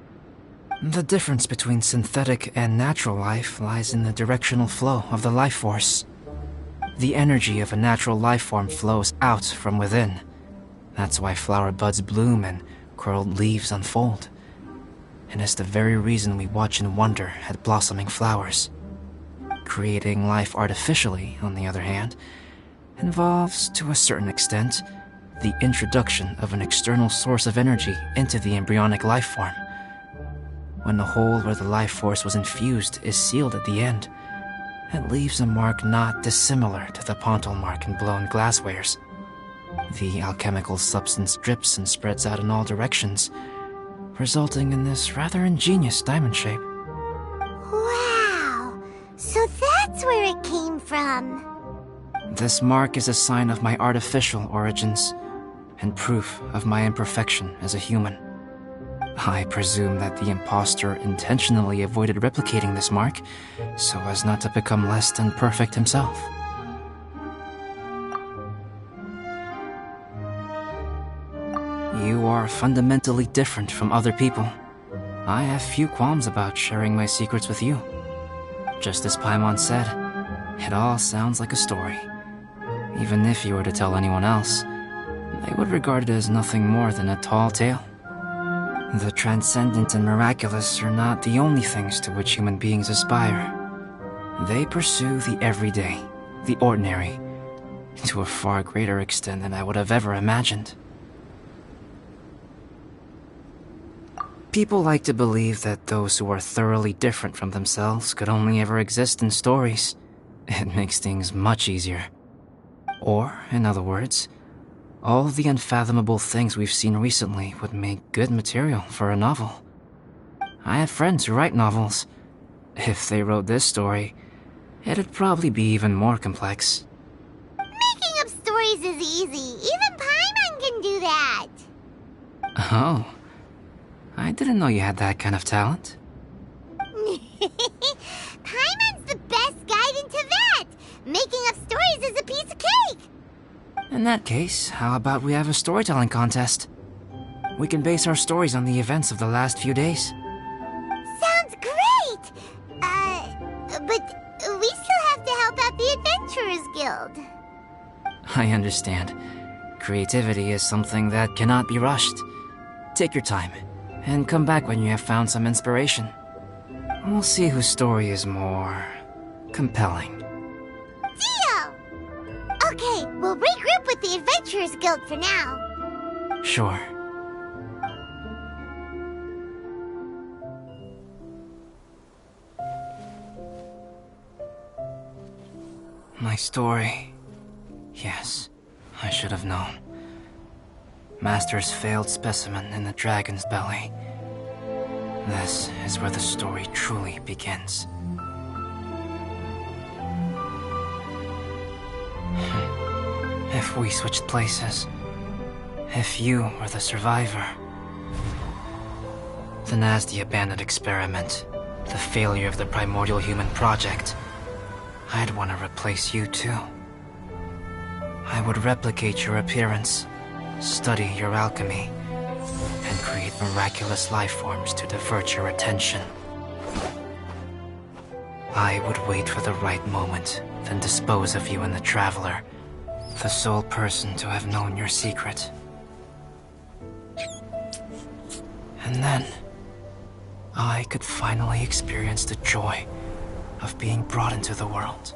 The difference between synthetic and natural life lies in the directional flow of the life force. The energy of a natural life form flows out from within. That's why flower buds bloom and curled leaves unfold. And it's the very reason we watch and wonder at blossoming flowers. Creating life artificially, on the other hand, involves, to a certain extent, the introduction of an external source of energy into the embryonic life form. When the hole where the life force was infused is sealed at the end, it leaves a mark not dissimilar to the pontal mark in blown glasswares. The alchemical substance drips and spreads out in all directions, resulting in this rather ingenious diamond shape. Wow! So that's where it came from. This mark is a sign of my artificial origins, and proof of my imperfection as a human. I presume that the imposter intentionally avoided replicating this mark, so as not to become less than perfect himself. You are fundamentally different from other people. I have few qualms about sharing my secrets with you. Just as Paimon said, it all sounds like a story. Even if you were to tell anyone else, they would regard it as nothing more than a tall tale. The transcendent and miraculous are not the only things to which human beings aspire. They pursue the everyday, the ordinary, to a far greater extent than I would have ever imagined. People like to believe that those who are thoroughly different from themselves could only ever exist in stories. It makes things much easier. Or, in other words, all the unfathomable things we've seen recently would make good material for a novel. I have friends who write novels. If they wrote this story, it'd probably be even more complex. Making up stories is easy. Even Paimon can do that. Oh. I didn't know you had that kind of talent. Paimon's the best guide into that. Making up stories is a piece of cake. In that case, how about we have a storytelling contest? We can base our stories on the events of the last few days. Sounds great! But we still have to help out the Adventurers Guild. I understand. Creativity is something that cannot be rushed. Take your time, and come back when you have found some inspiration. We'll see whose story is more compelling. Deal! Okay, we'll regroup with the Adventurers Guild for now. Sure. My story. Yes, I should have known. Master's failed specimen in the dragon's belly. This is where the story truly begins. If we switched places, if you were the survivor, then as the abandoned experiment, the failure of the primordial human project, I'd want to replace you too. I would replicate your appearance, study your alchemy, and create miraculous life forms to divert your attention. I would wait for the right moment, then dispose of you in the Traveler, the sole person to have known your secret. And then, I could finally experience the joy of being brought into the world.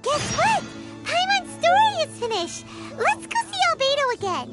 Guess what? Paimon's story is finished. Let's go see Albedo again.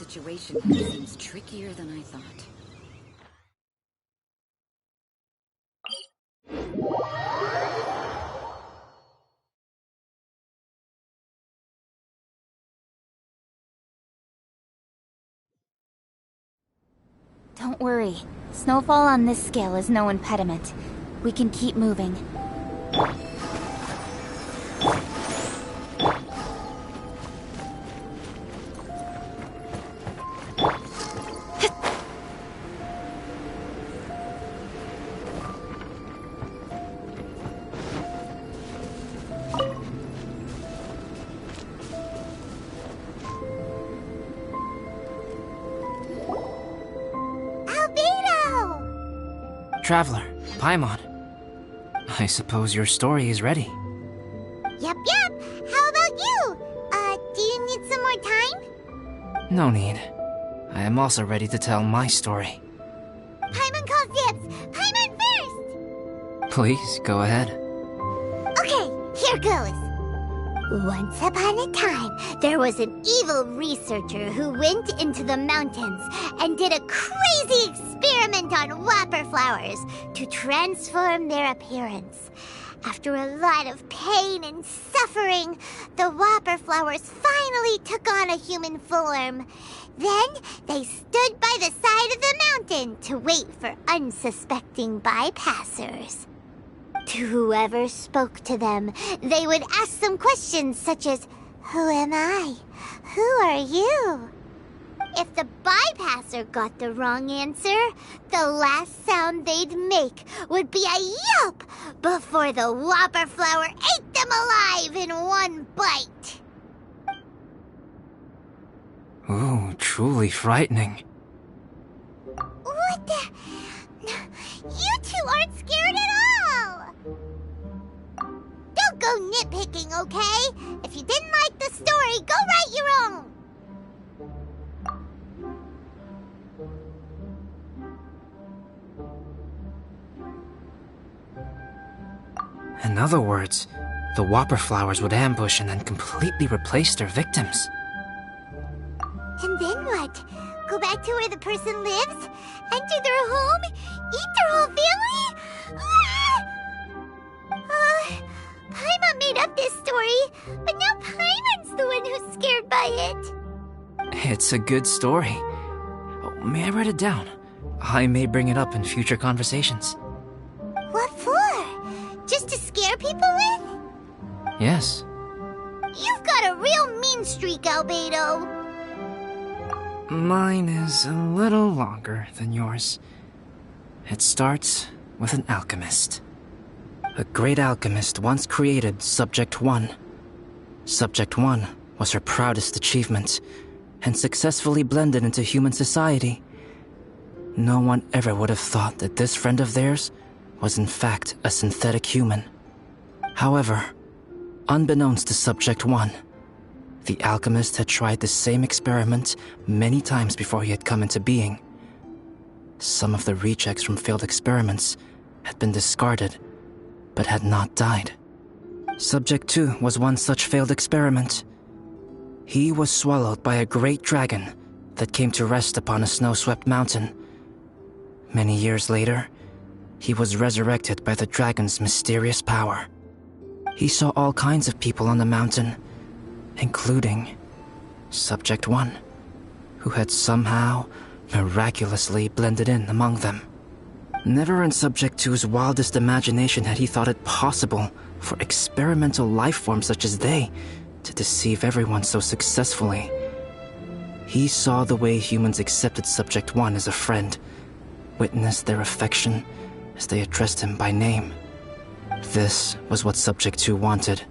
situation here seems trickier than I thought. Don't worry. Snowfall on this scale is no impediment. We can keep moving. Traveler, Paimon. I suppose your story is ready. Yep. How about you? Do you need some more time? No need. I am also ready to tell my story. Paimon calls dibs. Paimon first! Please, go ahead. Okay, here goes. Once upon a time, there was an evil researcher who went into the mountains and did a crazy experiment on whopper flowers to transform their appearance. After a lot of pain and suffering, the whopper flowers finally took on a human form. Then they stood by the side of the mountain to wait for unsuspecting bypassers. To whoever spoke to them, they would ask them questions such as, "Who am I? Who are you?" If the bypasser got the wrong answer, the last sound they'd make would be a yelp before the whopper flower ate them alive in one bite. Ooh, truly frightening. What the? You two aren't scared at all! Don't go nitpicking, okay? If you didn't like the story, go write your own! In other words, the whopper flowers would ambush and then completely replace their victims. And then what? Go back to where the person lives? Enter their home? Eat their whole family? Paimon made up this story, but now Paimon's the one who's scared by it. It's a good story. Oh, may I write it down? I may bring it up in future conversations. What for? Just to scare people with? Yes. You've got a real mean streak, Albedo. Mine is a little longer than yours. It starts with an alchemist. A great alchemist once created Subject 1. Subject 1 was her proudest achievement, and successfully blended into human society. No one ever would have thought that this friend of theirs was in fact a synthetic human. However, unbeknownst to Subject 1, the alchemist had tried the same experiment many times before he had come into being. Some of the rejects from failed experiments had been discarded, but had not died. Subject 2 was one such failed experiment. He was swallowed by a great dragon that came to rest upon a snow-swept mountain. Many years later, he was resurrected by the dragon's mysterious power. He saw all kinds of people on the mountain, including Subject 1, who had somehow miraculously blended in among them. Never in Subject 2's wildest imagination had he thought it possible for experimental life forms such as they to deceive everyone so successfully. He saw the way humans accepted Subject 1 as a friend, witnessed their affection as they addressed him by name. This was what Subject 2 wanted.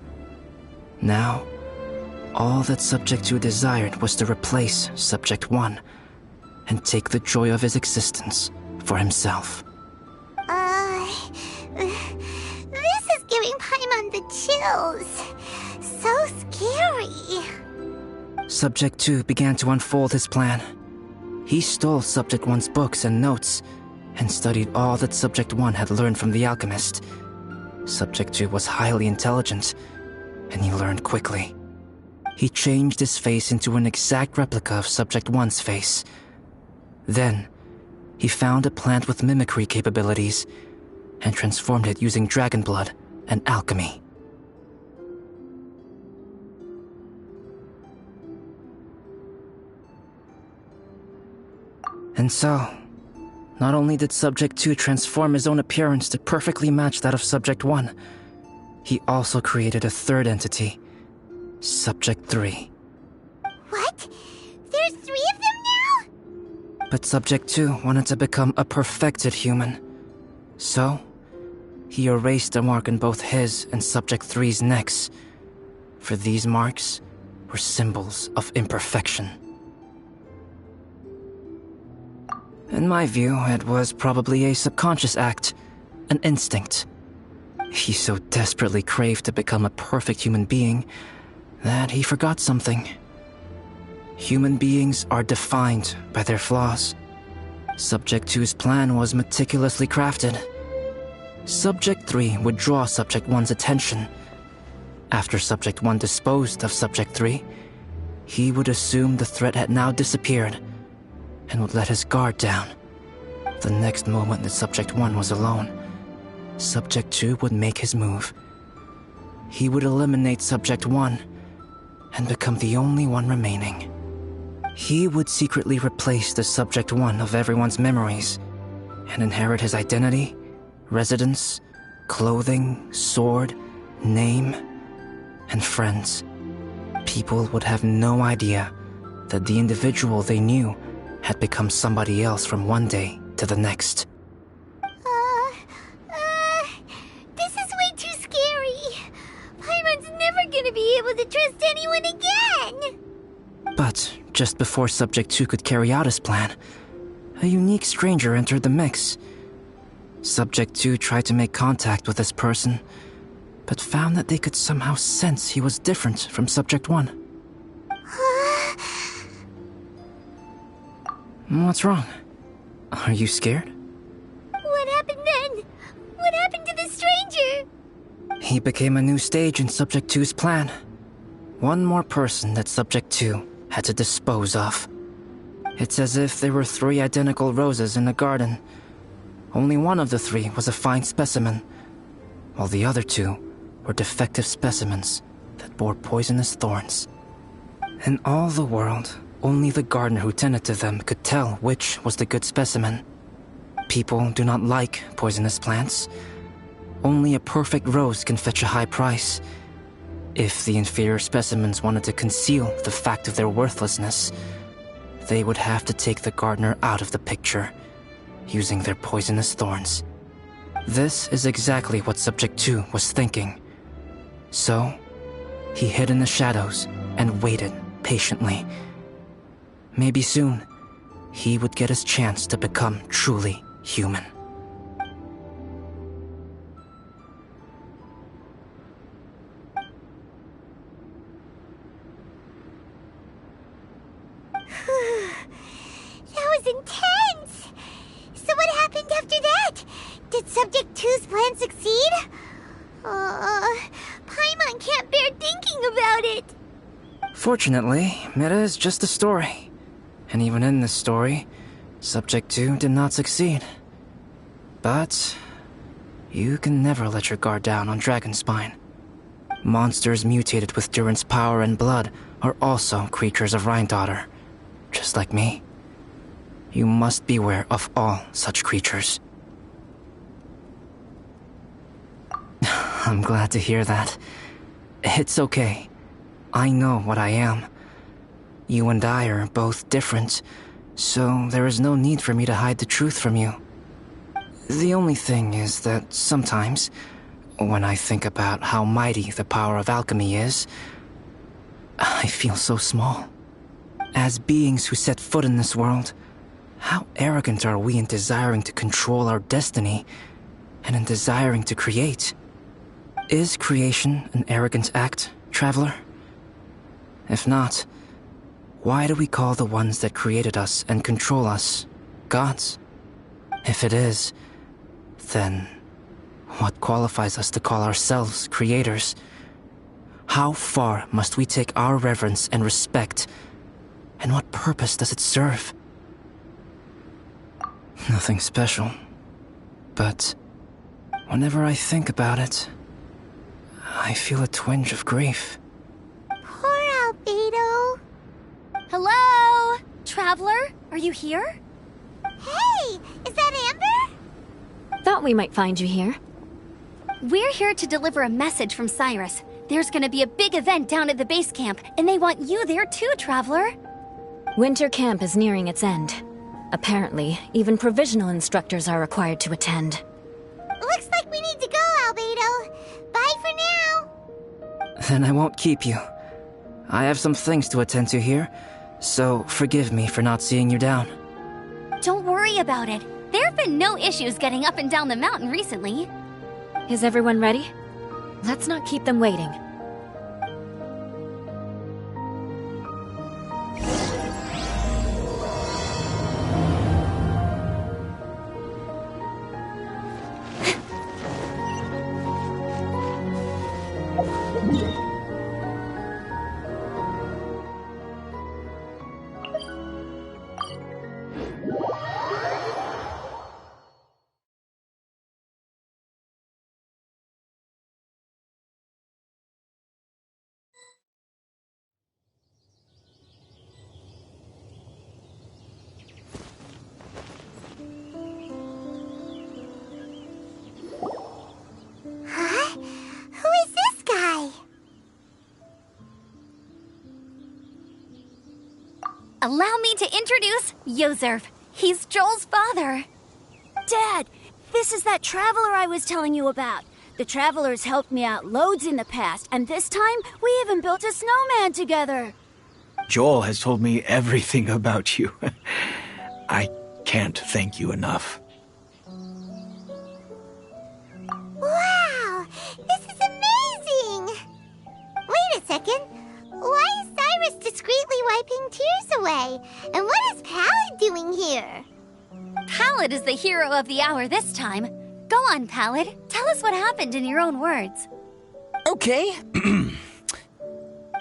Now, all that Subject 2 desired was to replace Subject 1 and take the joy of his existence for himself. This is giving Paimon the chills. So scary. Subject 2 began to unfold his plan. He stole Subject 1's books and notes and studied all that Subject 1 had learned from the alchemist. Subject 2 was highly intelligent, and he learned quickly. he changed his face into an exact replica of Subject 1's face. Then, he found a plant with mimicry capabilities and transformed it using dragon blood and alchemy. And so, not only did Subject 2 transform his own appearance to perfectly match that of Subject 1, he also created a third entity, Subject 3. What? There's 3 of them now? But Subject 2 wanted to become a perfected human. So, he erased a mark in both his and Subject 3's necks, for these marks were symbols of imperfection. In my view, it was probably a subconscious act, an instinct. He so desperately craved to become a perfect human being that he forgot something. Human beings are defined by their flaws. Subject 2's plan was meticulously crafted. Subject 3 would draw Subject 1's attention. After Subject 1 disposed of Subject 3, he would assume the threat had now disappeared and would let his guard down. The next moment that Subject 1 was alone, Subject 2 would make his move. He would eliminate Subject 1 and become the only one remaining. He would secretly replace the Subject 1 of everyone's memories and inherit his identity, residence, clothing, sword, name, and friends. People would have no idea that the individual they knew had become somebody else from one day to the next. This is way too scary. Paimon's never gonna be able to trust anyone again. But just before Subject 2 could carry out his plan, a unique stranger entered the mix. Subject 2 tried to make contact with this person, but found that they could somehow sense he was different from Subject 1. What's wrong? Are you scared? What happened then? What happened to the stranger? He became a new stage in Subject 2's plan. One more person that Subject 2 had to dispose of. It's as if there were 3 identical roses in a garden. Only one of the 3 was a fine specimen, while the other 2 were defective specimens that bore poisonous thorns. In all the world, only the gardener who tended to them could tell which was the good specimen. People do not like poisonous plants. Only a perfect rose can fetch a high price. If the inferior specimens wanted to conceal the fact of their worthlessness, they would have to take the gardener out of the picture, using their poisonous thorns. This is exactly what Subject 2 was thinking. So, he hid in the shadows and waited patiently. Maybe soon, he would get his chance to become truly human. That was intense! So what happened after that? Did Subject 2's plan succeed? Paimon can't bear thinking about it. Fortunately, it is just a story. And even in this story, Subject 2 did not succeed. But you can never let your guard down on Dragonspine. Monsters mutated with Durin's power and blood are also creatures of Rhine-Daughter, just like me. You must beware of all such creatures. I'm glad to hear that. It's okay. I know what I am. You and I are both different, so there is no need for me to hide the truth from you. The only thing is that sometimes, when I think about how mighty the power of alchemy is, I feel so small. As beings who set foot in this world, how arrogant are we in desiring to control our destiny, and in desiring to create? Is creation an arrogant act, traveler? If not, why do we call the ones that created us and control us gods? If it is, then what qualifies us to call ourselves creators? How far must we take our reverence and respect? And what purpose does it serve? Nothing special. But whenever I think about it, I feel a twinge of grief. Poor Albedo. Hello? Traveler, are you here? Hey, is that Amber? Thought we might find you here. We're here to deliver a message from Cyrus. There's gonna be a big event down at the base camp, and they want you there too, Traveler. Winter camp is nearing its end. Apparently, even provisional instructors are required to attend. Looks like we need to go, Albedo. Bye for now. Then I won't keep you. I have some things to attend to here, so forgive me for not seeing you down. Don't worry about it. There have been no issues getting up and down the mountain recently. Is everyone ready? Let's not keep them waiting. Huh? Who is this guy? Allow me to introduce Yozerv. He's Joel's father. Dad, this is that traveler I was telling you about. The traveler's helped me out loads in the past, and this time we even built a snowman together. Joel has told me everything about you. I can't thank you enough. Wow, this is amazing! Wait a second. Why is Cyrus discreetly wiping tears away? And what is Pallid doing here? Pallid is the hero of the hour this time. Go on, Pallid. Tell us what happened in your own words. Okay.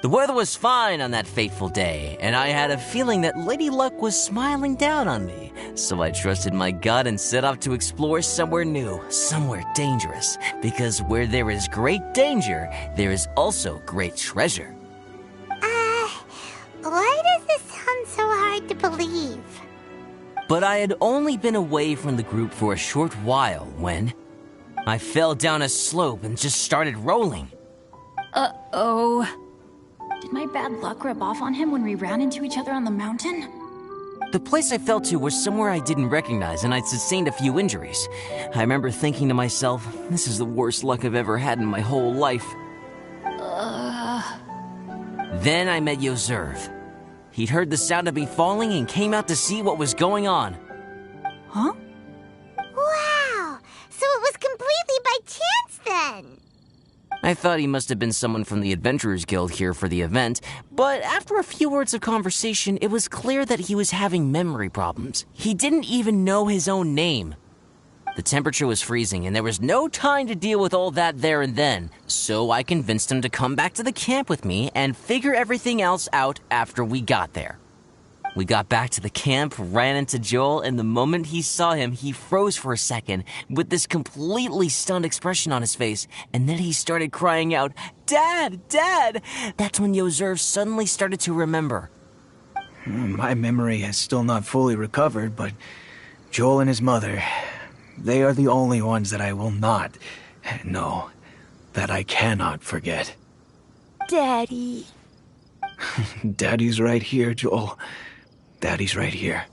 The weather was fine on that fateful day, and I had a feeling that Lady Luck was smiling down on me. So I trusted my gut and set off to explore somewhere new, somewhere dangerous. Because where there is great danger, there is also great treasure. Why does this sound so hard to believe? But I had only been away from the group for a short while when I fell down a slope and just started rolling. Uh-oh. Did my bad luck rub off on him when we ran into each other on the mountain? The place I fell to was somewhere I didn't recognize, and I'd sustained a few injuries. I remember thinking to myself, this is the worst luck I've ever had in my whole life. Then I met Yozerv. He'd heard the sound of me falling and came out to see what was going on. Huh? Wow, so it was completely by chance then. I thought he must have been someone from the Adventurers Guild here for the event, but after a few words of conversation, it was clear that he was having memory problems. He didn't even know his own name. The temperature was freezing, and there was no time to deal with all that there and then, so I convinced him to come back to the camp with me and figure everything else out after we got there. We got back to the camp, ran into Joel, and the moment he saw him, he froze for a second with this completely stunned expression on his face, and then he started crying out, "Dad! Dad!" That's when Yozerv suddenly started to remember. My memory has still not fully recovered, but Joel and his mother, they are the only ones that I will not, no, that I cannot forget. Daddy. Daddy's right here, Joel. Daddy's right here.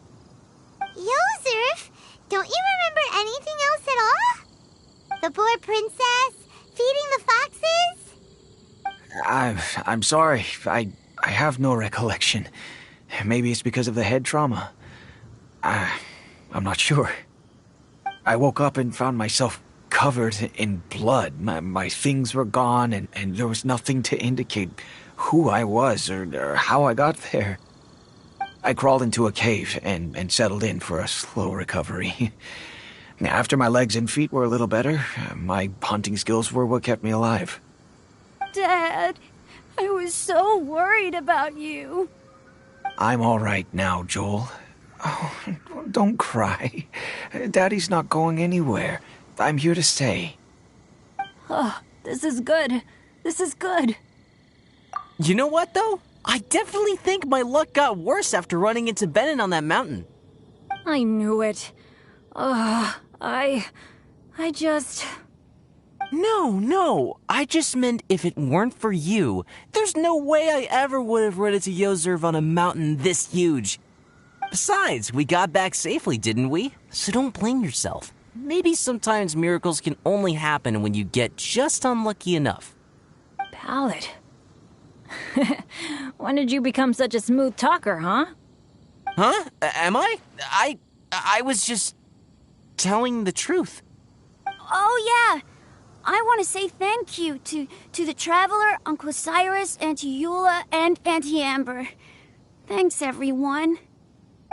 Yozerv, don't you remember anything else at all? The poor princess, feeding the foxes? I'm sorry. I have no recollection. Maybe it's because of the head trauma. I'm not sure. I woke up and found myself covered in blood. My things were gone, and there was nothing to indicate who I was or how I got there. I crawled into a cave and settled in for a slow recovery. After my legs and feet were a little better, my hunting skills were what kept me alive. Dad, I was so worried about you. I'm all right now, Joel. Oh, don't cry. Daddy's not going anywhere. I'm here to stay. Oh, this is good. This is good. You know what, though? I definitely think my luck got worse after running into Benin on that mountain. I knew it. I just... No. I just meant if it weren't for you, there's no way I ever would have run into Yozerv on a mountain this huge. Besides, we got back safely, didn't we? So don't blame yourself. Maybe sometimes miracles can only happen when you get just unlucky enough. Ballad. When did you become such a smooth talker, huh? Huh? Am I? I was just telling the truth. Oh, yeah. I want to say thank you to the Traveler, Uncle Cyrus, Auntie Eula, and Auntie Amber. Thanks, everyone.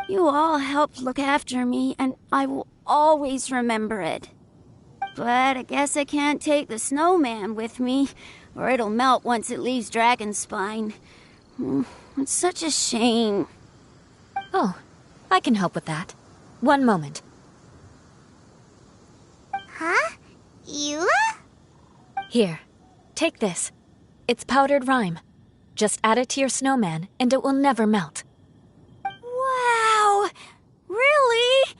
You all helped look after me, and I will always remember it. But I guess I can't take the snowman with me, or it'll melt once it leaves Dragonspine. It's such a shame. Oh, I can help with that. One moment. Huh? Eula? Here, take this. It's powdered rime. Just add it to your snowman, and it will never melt. Wow! Really?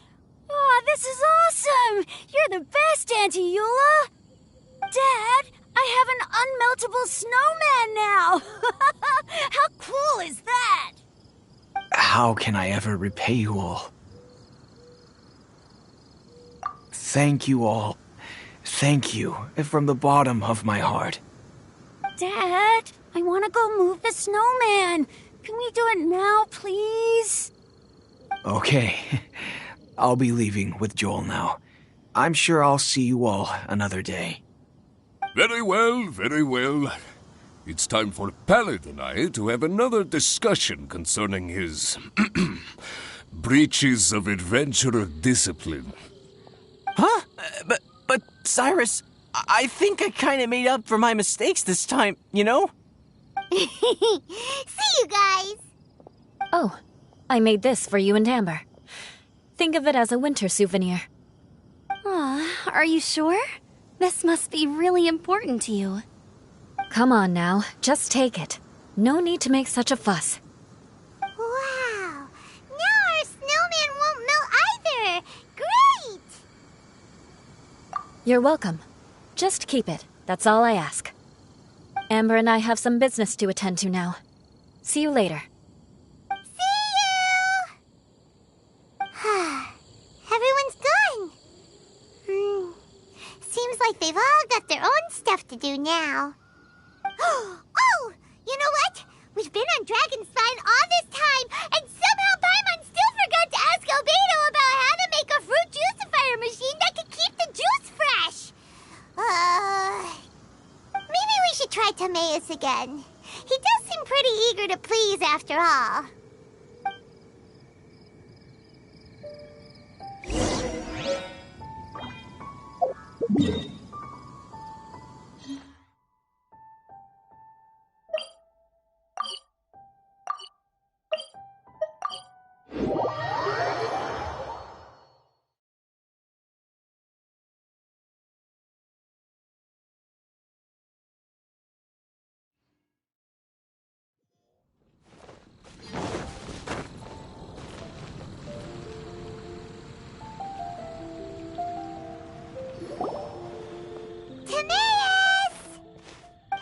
Oh, this is awesome! You're the best, Auntie Eula! Dad, I have an unmeltable snowman now! How cool is that? How can I ever repay you all? Thank you all. Thank you from the bottom of my heart. Dad, I want to go move the snowman. Can we do it now, please? Okay. I'll be leaving with Joel now. I'm sure I'll see you all another day. Very well, very well. It's time for Pallid and I to have another discussion concerning his breaches of adventurer discipline. Huh? But Cyrus, I think I kind of made up for my mistakes this time, you know? See you guys! Oh, I made this for you and Amber. Think of it as a winter souvenir. Aw, are you sure? This must be really important to you. Come on now, just take it. No need to make such a fuss. Wow! Now our snowman won't melt either! Great! You're welcome. Just keep it. That's all I ask. Amber and I have some business to attend to now. See you later. See you! Everyone's gone. Seems like they've all got their own stuff to do now. Oh! You know what? We've been on Dragonspine all this time, and somehow Paimon still forgot to ask Albedo about how to make a fruit juicifier machine that could keep the juice fresh. Maybe we should try Timaeus again. He does seem pretty eager to please after all.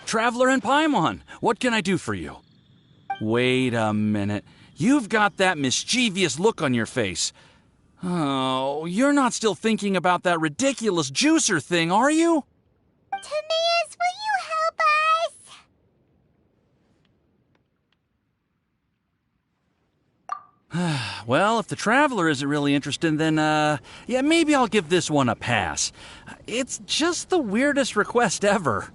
Traveler and Paimon, what can I do for you? Wait a minute. You've got that mischievous look on your face. Oh, you're not still thinking about that ridiculous juicer thing, are you? Timaeus, will you help us? Well, if the Traveler isn't really interested, then, yeah, maybe I'll give this one a pass. It's just the weirdest request ever.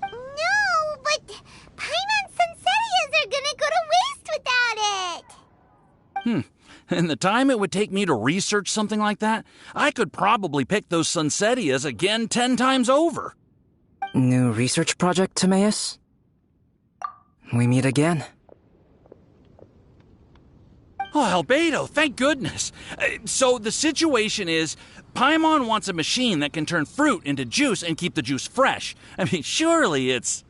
No, but Paimon's Sunsetias are gonna go to waste without it. And the time it would take me to research something like that, I could probably pick those Sunsetias again 10 times over. New research project, Timaeus? we meet again. Oh, Albedo, thank goodness. So the situation is, Paimon wants a machine that can turn fruit into juice and keep the juice fresh. I mean, surely it's...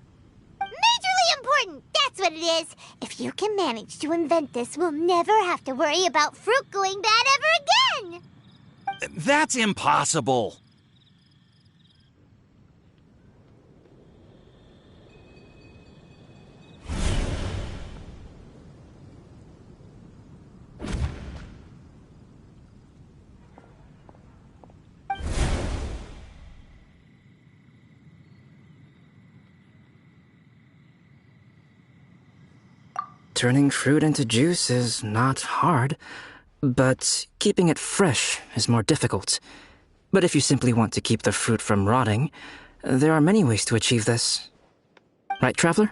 Majorly important, that's what it is. If you can manage to invent this, we'll never have to worry about fruit going bad ever again. That's impossible. Turning fruit into juice is not hard, but keeping it fresh is more difficult. But if you simply want to keep the fruit from rotting, there are many ways to achieve this. Right, Traveler?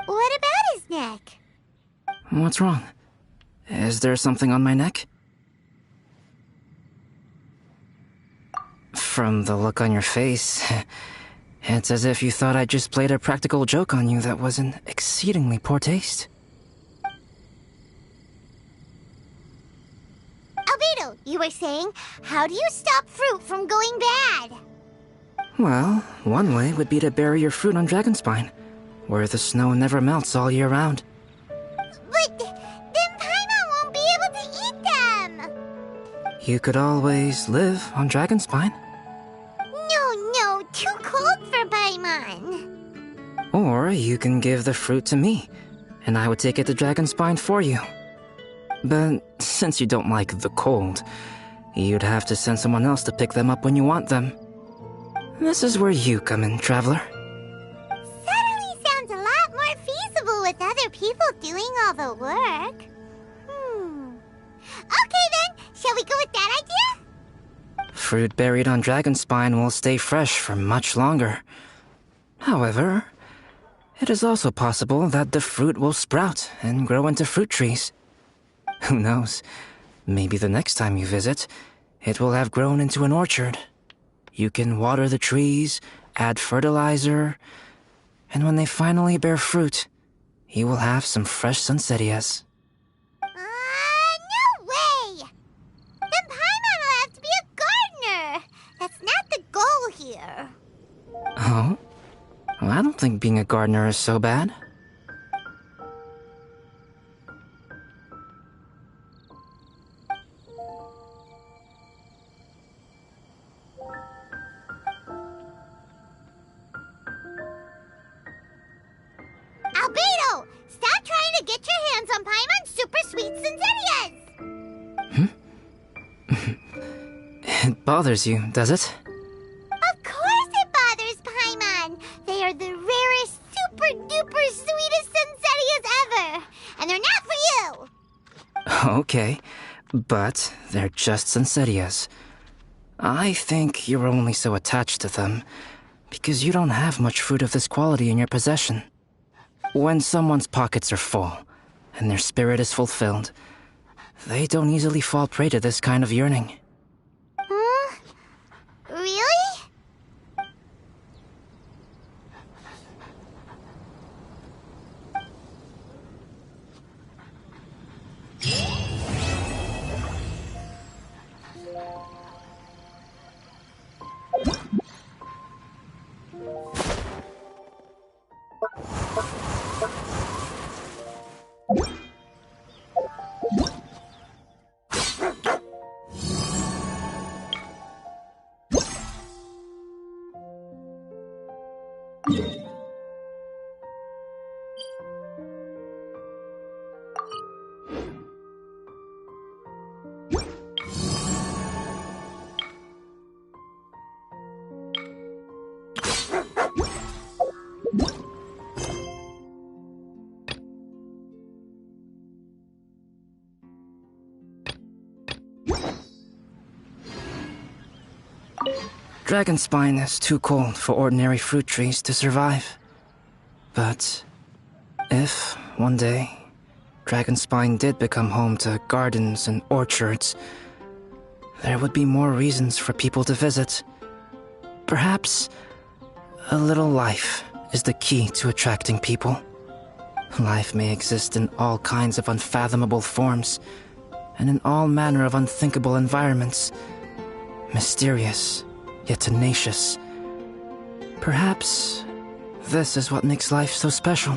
What about his neck? What's wrong? Is there something on my neck? From the look on your face, it's as if you thought I just played a practical joke on you that was in exceedingly poor taste. Albedo, you were saying, how do you stop fruit from going bad? Well, one way would be to bury your fruit on Dragonspine, where the snow never melts all year round. But then Paimon won't be able to eat them! You could always live on Dragonspine. No, too cold for Paimon. Or you can give the fruit to me, and I would take it to Dragonspine for you. But since you don't like the cold, you'd have to send someone else to pick them up when you want them. This is where you come in, Traveler. Suddenly sounds a lot more feasible with other people doing all the work. Okay then, shall we go with that idea? Fruit buried on Dragonspine will stay fresh for much longer. However, it is also possible that the fruit will sprout and grow into fruit trees. Who knows? Maybe the next time you visit, it will have grown into an orchard. You can water the trees, add fertilizer, and when they finally bear fruit, you will have some fresh sunsettias. No way! Then Paimon will have to be a gardener. That's not the goal here. Oh? Well, I don't think being a gardener is so bad. Albedo! Stop trying to get your hands on Paimon's super sweet Sunsettias! It bothers you, does it? Of course it bothers Paimon! They are the rarest, super-duper sweetest Sunsettias ever! And they're not for you! Okay, but they're just Sunsettias. I think you're only so attached to them because you don't have much fruit of this quality in your possession. When someone's pockets are full and their spirit is fulfilled, they don't easily fall prey to this kind of yearning. Really? Dragonspine is too cold for ordinary fruit trees to survive. But if, one day, Dragonspine did become home to gardens and orchards, there would be more reasons for people to visit. Perhaps a little life is the key to attracting people. Life may exist in all kinds of unfathomable forms, and in all manner of unthinkable environments. Mysterious, yet tenacious. Perhaps this is what makes life so special.